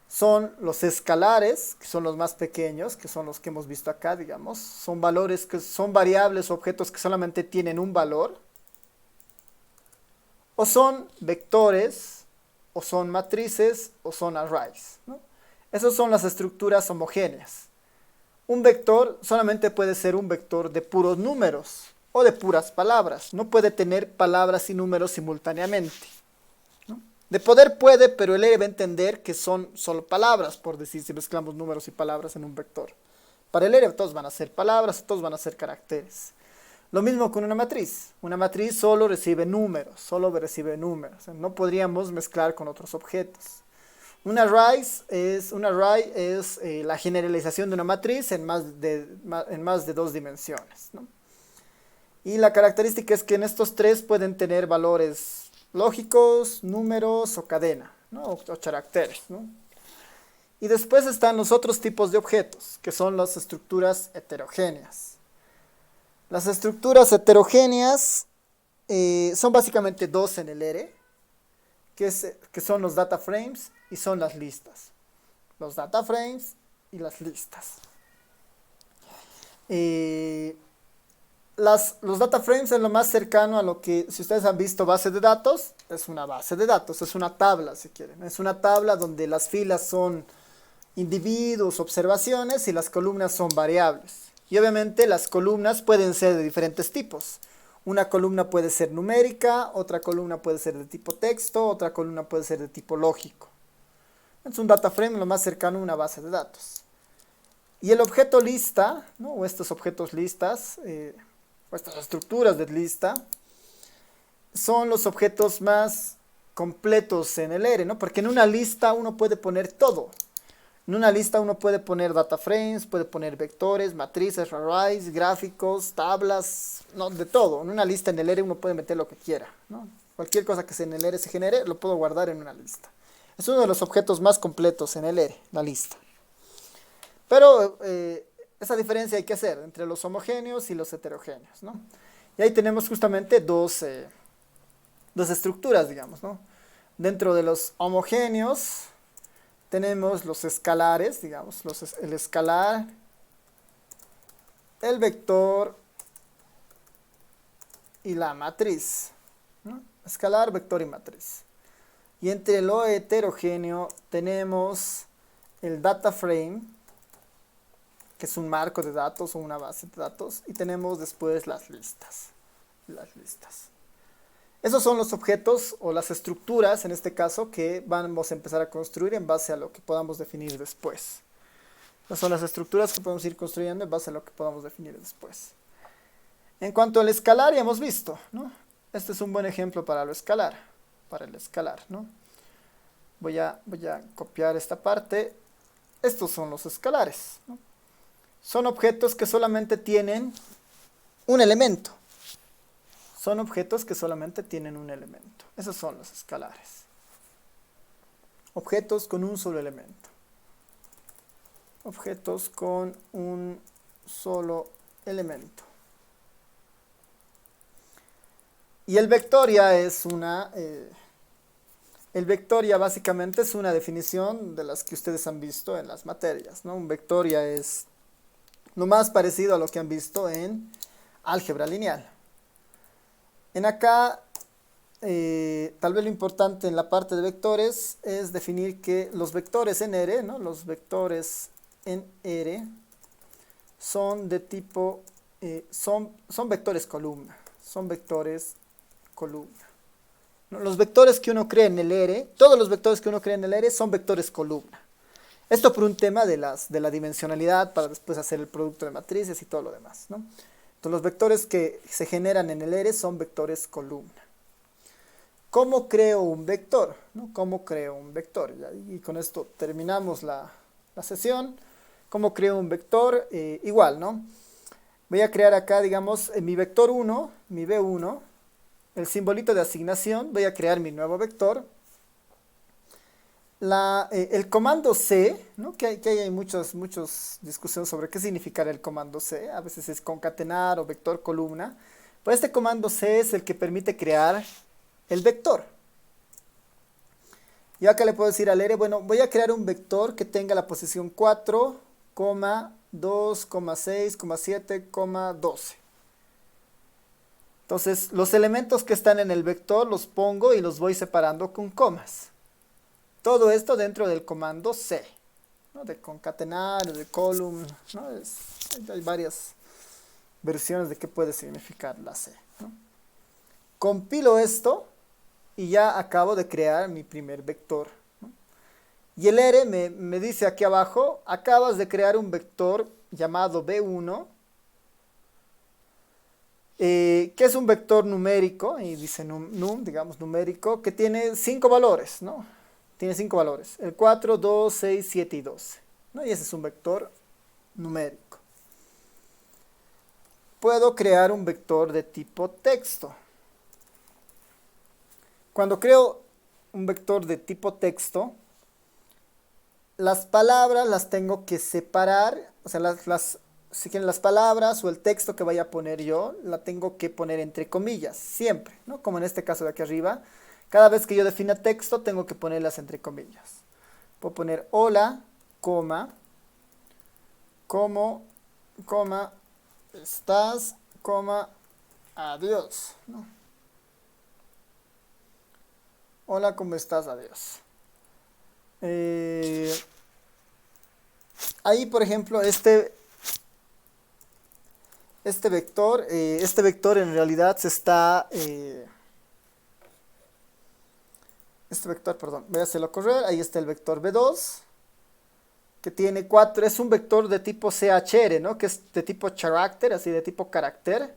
son los escalares, que son los más pequeños, que son los que hemos visto acá, digamos. Son valores que son variables o objetos que solamente tienen un valor. O son vectores, o son matrices, o son arrays, ¿no? Esas son las estructuras homogéneas. Un vector solamente puede ser un vector de puros números o de puras palabras. No puede tener palabras y números simultáneamente, ¿no? De poder puede, pero él debe entender que son solo palabras, por decir, si mezclamos números y palabras en un vector. para el ere todos van a ser palabras, todos van a ser caracteres. Lo mismo con una matriz. Una matriz solo recibe números, O sea, no podríamos mezclar con otros objetos. Un array es la generalización de una matriz en más de dos dimensiones, ¿no? Y la característica es que en estos tres pueden tener valores lógicos, números o cadena, ¿no? o caracteres, ¿no? Y después están los otros tipos de objetos, que son las estructuras heterogéneas. Las estructuras heterogéneas son básicamente dos en el ere, que son los data frames y son las listas. Los data frames y las listas. Los data frames es lo más cercano a lo que, si ustedes han visto base de datos, es una base de datos, es una tabla si quieren. Es una tabla donde las filas son individuos, observaciones y las columnas son variables. Y obviamente las columnas pueden ser de diferentes tipos. Una columna puede ser numérica, otra columna puede ser de tipo texto, otra columna puede ser de tipo lógico. Es un data frame lo más cercano a una base de datos. Y el objeto lista, ¿no? O estos objetos listas, o estas estructuras de lista, son los objetos más completos en el ere, ¿no? Porque en una lista uno puede poner todo. En una lista uno puede poner data frames, puede poner vectores, matrices, arrays, gráficos, tablas, no, de todo. En una lista en el ere uno puede meter lo que quiera, ¿no? Cualquier cosa que en el ere se genere, lo puedo guardar en una lista. Es uno de los objetos más completos en el ere, la lista. Pero esa diferencia hay que hacer entre los homogéneos y los heterogéneos, ¿no? Y ahí tenemos justamente dos estructuras, digamos, ¿no? Dentro de los homogéneos tenemos los escalares, digamos, el escalar, el vector y la matriz, ¿no? Escalar, vector y matriz. Y entre lo heterogéneo tenemos el data frame, que es un marco de datos o una base de datos, y tenemos después las listas. Esos son los objetos o las estructuras, en este caso, que vamos a empezar a construir en base a lo que podamos definir después. Esas son las estructuras que podemos ir construyendo en base a lo que podamos definir después. En cuanto al escalar, ya hemos visto, ¿no? Este es un buen ejemplo para el escalar, ¿no? Voy a copiar esta parte. Estos son los escalares, ¿no? Son objetos que solamente tienen un elemento. Esos son los escalares. Objetos con un solo elemento. Y el vector ya es el vector ya básicamente es una definición de las que ustedes han visto en las materias, ¿no? Un vector ya es lo más parecido a lo que han visto en álgebra lineal. En acá, tal vez lo importante en la parte de vectores es definir que los vectores en R, ¿no? Los vectores en R son de tipo, son vectores columna. ¿No? Los vectores que uno crea en el R, todos los vectores que uno crea en el R son vectores columna. Esto por un tema de la dimensionalidad para después hacer el producto de matrices y todo lo demás, ¿no? Entonces los vectores que se generan en el ere son vectores columna. ¿Cómo creo un vector? ¿No? Y con esto terminamos la sesión. ¿Cómo creo un vector? Igual, ¿no? Voy a crear acá, digamos, en mi vector 1, mi V1, el simbolito de asignación. Voy a crear mi nuevo vector. El comando C, ¿no? que hay muchas discusiones sobre qué significará el comando C. A veces es concatenar o vector columna. Pues este comando C es el que permite crear el vector. Yo acá le puedo decir al ere, bueno, voy a crear un vector que tenga la posición 4, 2, 6, 7, 12. Entonces, los elementos que están en el vector los pongo y los voy separando con comas. Todo esto dentro del comando C, ¿no? De concatenar, de column, ¿no? Hay varias versiones de qué puede significar la C, ¿no? Compilo esto y ya acabo de crear mi primer vector, ¿no? Y el ere me dice aquí abajo, acabas de crear un vector llamado B1, que es un vector numérico, y dice num, digamos numérico, que tiene 5 valores, ¿no? Tiene 5 valores, el 4, 2, 6, 7 y 12, ¿no? Y ese es un vector numérico. Puedo crear un vector de tipo texto. Cuando creo un vector de tipo texto, las palabras las tengo que separar, o sea, si quieren las palabras o el texto que vaya a poner yo, la tengo que poner entre comillas, siempre, ¿no? Como en este caso de aquí arriba, cada vez que yo defina texto tengo que ponerlas entre comillas. Puedo poner hola, coma, ¿cómo, coma, estás, coma, adiós, ¿no? Hola, ¿cómo estás? Adiós. Eh, Ahí, por ejemplo, este vector en realidad se está, este vector, perdón, voy a hacerlo correr, ahí está el vector B2, que tiene 4, es un vector de tipo CHR, ¿no? Que es de tipo character, así de tipo carácter,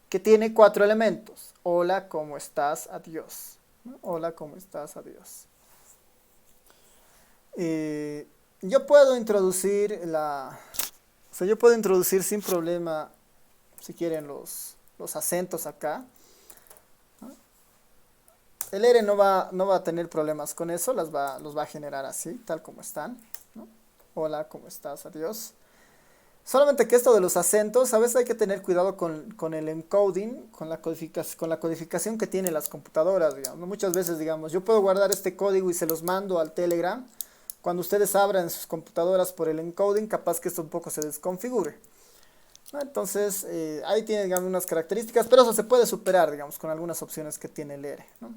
que tiene 4 elementos. Hola, ¿cómo estás? Adiós. ¿No? Hola, ¿cómo estás? Adiós. Eh, yo puedo introducir o sea, yo puedo introducir sin problema, si quieren, los acentos acá. El R no va a tener problemas con eso, los va a generar así, tal como están, ¿no? Hola, ¿cómo estás? Adiós. Solamente que esto de los acentos, a veces hay que tener cuidado con el encoding, con la codificación que tienen las computadoras, digamos, ¿no? Muchas veces, digamos, yo puedo guardar este código y se los mando al Telegram. Cuando ustedes abran sus computadoras por el encoding, capaz que esto un poco se desconfigure, ¿no? Entonces, ahí tiene, digamos, unas características, pero eso se puede superar, digamos, con algunas opciones que tiene el R, ¿no?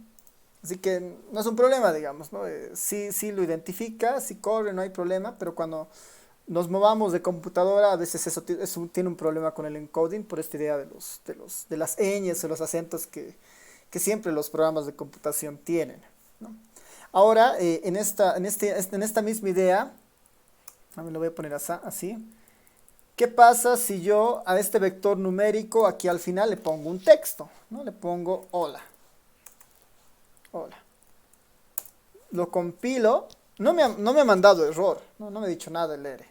Así que no es un problema, digamos, ¿no? Sí lo identifica, sí corre, no hay problema, pero cuando nos movamos de computadora, a veces eso tiene un problema con el encoding por esta idea de las ñes o los acentos que siempre los programas de computación tienen, ¿no? Ahora, en esta misma idea, a ver, lo voy a poner así. ¿Qué pasa si yo a este vector numérico aquí al final le pongo un texto, ¿no? Le pongo hola. Hola. Lo compilo. No me ha mandado error, no me ha dicho nada el R.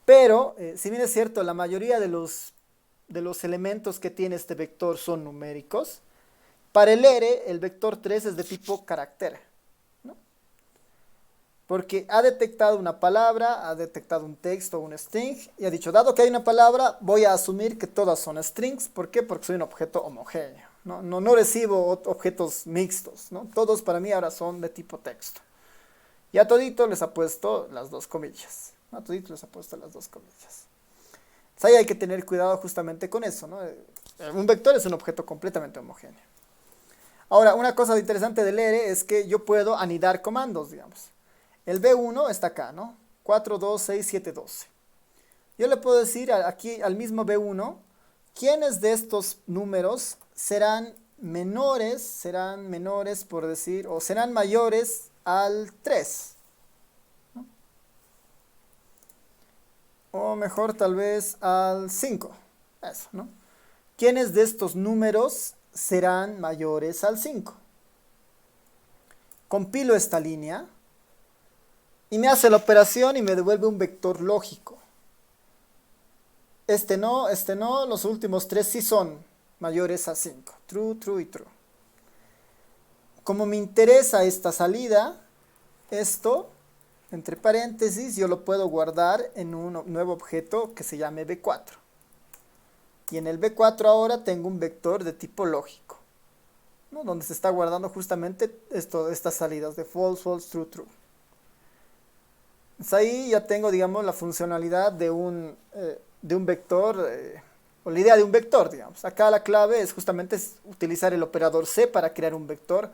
Pero, si bien es cierto, la mayoría de los elementos que tiene este vector son numéricos, para el R, el vector 3 es de tipo carácter, ¿no? Porque ha detectado una palabra, ha detectado un texto, un string, y ha dicho, dado que hay una palabra, voy a asumir que todas son strings. ¿Por qué? Porque soy un objeto homogéneo. No recibo objetos mixtos, ¿no? Todos para mí ahora son de tipo texto. Y a todito les ha puesto las dos comillas. A todito les ha puesto las dos comillas. Entonces ahí hay que tener cuidado justamente con eso, ¿no? Un vector es un objeto completamente homogéneo. Ahora, una cosa interesante del R es que yo puedo anidar comandos, digamos. El B1 está acá, ¿no? 4, 2, 6, 7, 12. Yo le puedo decir aquí al mismo B1, ¿quiénes de estos números serán menores por decir, o serán mayores al 3? ¿No? O mejor tal vez al 5. Eso, ¿no? ¿Quiénes de estos números serán mayores al 5? Compilo esta línea y me hace la operación y me devuelve un vector lógico. Este no, los últimos 3 sí son mayores a 5. True, true y true. Como me interesa esta salida, esto, entre paréntesis, yo lo puedo guardar en un nuevo objeto que se llame B4. Y en el B4 ahora tengo un vector de tipo lógico, ¿no? Donde se está guardando justamente estas salidas de false, false, true, true. Entonces ahí ya tengo, digamos, la funcionalidad de un vector, o la idea de un vector, digamos. Acá la clave es justamente utilizar el operador C para crear un vector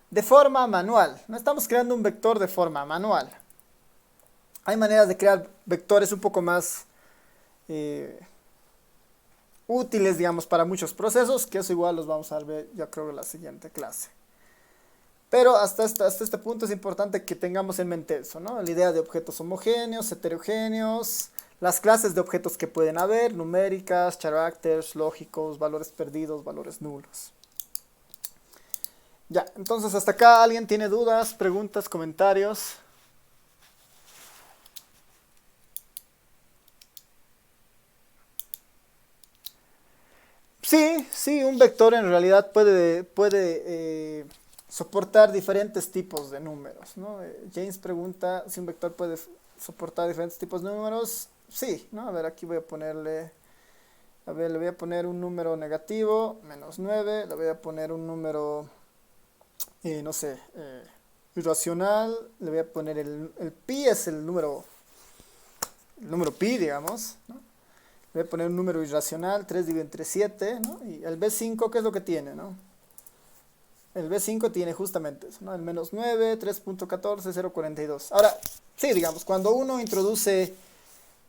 de forma manual. No estamos creando un vector de forma manual. Hay maneras de crear vectores un poco más útiles, digamos, para muchos procesos, que eso igual los vamos a ver, yo creo, en la siguiente clase. Pero hasta este punto es importante que tengamos en mente eso, ¿no? La idea de objetos homogéneos, heterogéneos, las clases de objetos que pueden haber, numéricas, characters, lógicos, valores perdidos, valores nulos. Ya, entonces hasta acá, ¿alguien tiene dudas, preguntas, comentarios? Sí, sí, un vector en realidad puede soportar diferentes tipos de números, ¿no? James pregunta si un vector puede soportar diferentes tipos de números. Sí, ¿no? A ver, aquí voy a ponerle, a ver, le voy a poner un número negativo, -9, le voy a poner un número, no sé, irracional, le voy a poner el pi es el número pi, digamos, ¿no? Voy a poner un número irracional, 3 dividido entre 7, ¿no? Y el B5, ¿qué es lo que tiene, no? El B5 tiene justamente eso, ¿no? El -9, 3.14, 0.42. Ahora, sí, digamos, cuando uno introduce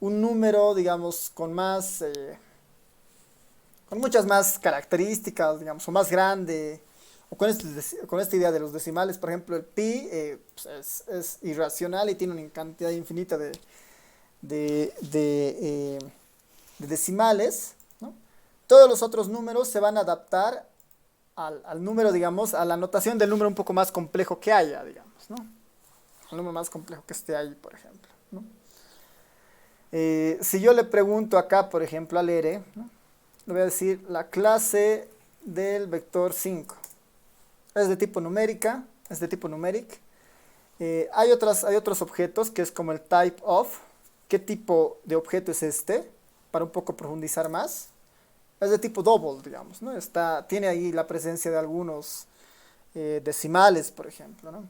un número, digamos, con muchas más características, digamos, o más grande, o con esta idea de los decimales, por ejemplo, el pi pues es irracional y tiene una cantidad infinita de de decimales, ¿no? Todos los otros números se van a adaptar al número, digamos, a la notación del número un poco más complejo que haya, digamos, ¿no? El número más complejo que esté ahí, por ejemplo, ¿no? Si yo le pregunto acá, por ejemplo, al R, ¿no? Le voy a decir la clase del vector 5. Es de tipo numérica, es de tipo numeric. Hay otros objetos que es como el type of. ¿Qué tipo de objeto es este? Para un poco profundizar más. Es de tipo double, digamos, ¿no? Tiene ahí la presencia de algunos decimales, por ejemplo, ¿no?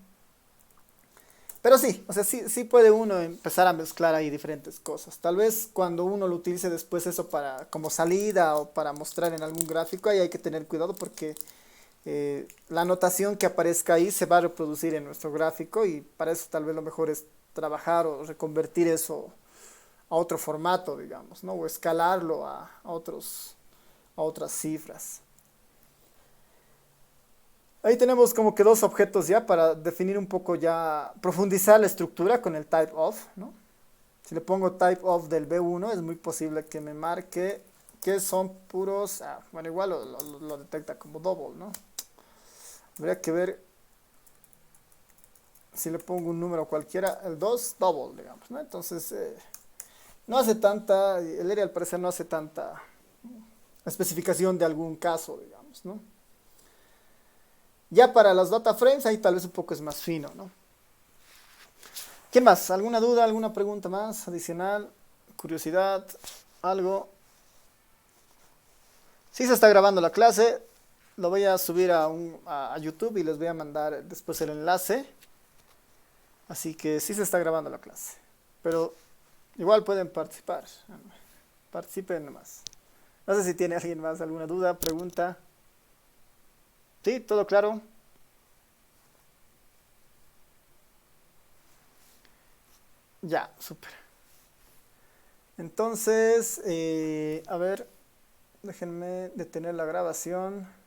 Pero sí, o sea, sí puede uno empezar a mezclar ahí diferentes cosas. Tal vez cuando uno lo utilice después eso para como salida o para mostrar en algún gráfico, ahí hay que tener cuidado porque la anotación que aparezca ahí se va a reproducir en nuestro gráfico y para eso tal vez lo mejor es trabajar o reconvertir eso a otro formato, digamos, ¿no? O escalarlo a otras cifras. Ahí tenemos como que dos objetos ya para definir un poco ya, profundizar la estructura con el type of, ¿no? Si le pongo type of del B1 es muy posible que me marque que son puros, bueno, igual lo detecta como double, ¿no? Habría que ver si le pongo un número cualquiera, el 2 double, digamos, ¿no? Entonces, no hace tanta, el área al parecer no hace tanta especificación de algún caso, digamos, ¿no? Ya para las data frames ahí tal vez un poco es más fino, ¿no? ¿Quién más? ¿Alguna duda, alguna pregunta más adicional? ¿Curiosidad? ¿Algo? Sí se está grabando la clase, lo voy a subir a YouTube y les voy a mandar después el enlace. Así que sí se está grabando la clase. Pero igual pueden participar. Participen nomás. No sé si tiene alguien más alguna duda, pregunta. ¿Sí? ¿Todo claro? Ya, súper. Entonces, a ver, déjenme detener la grabación.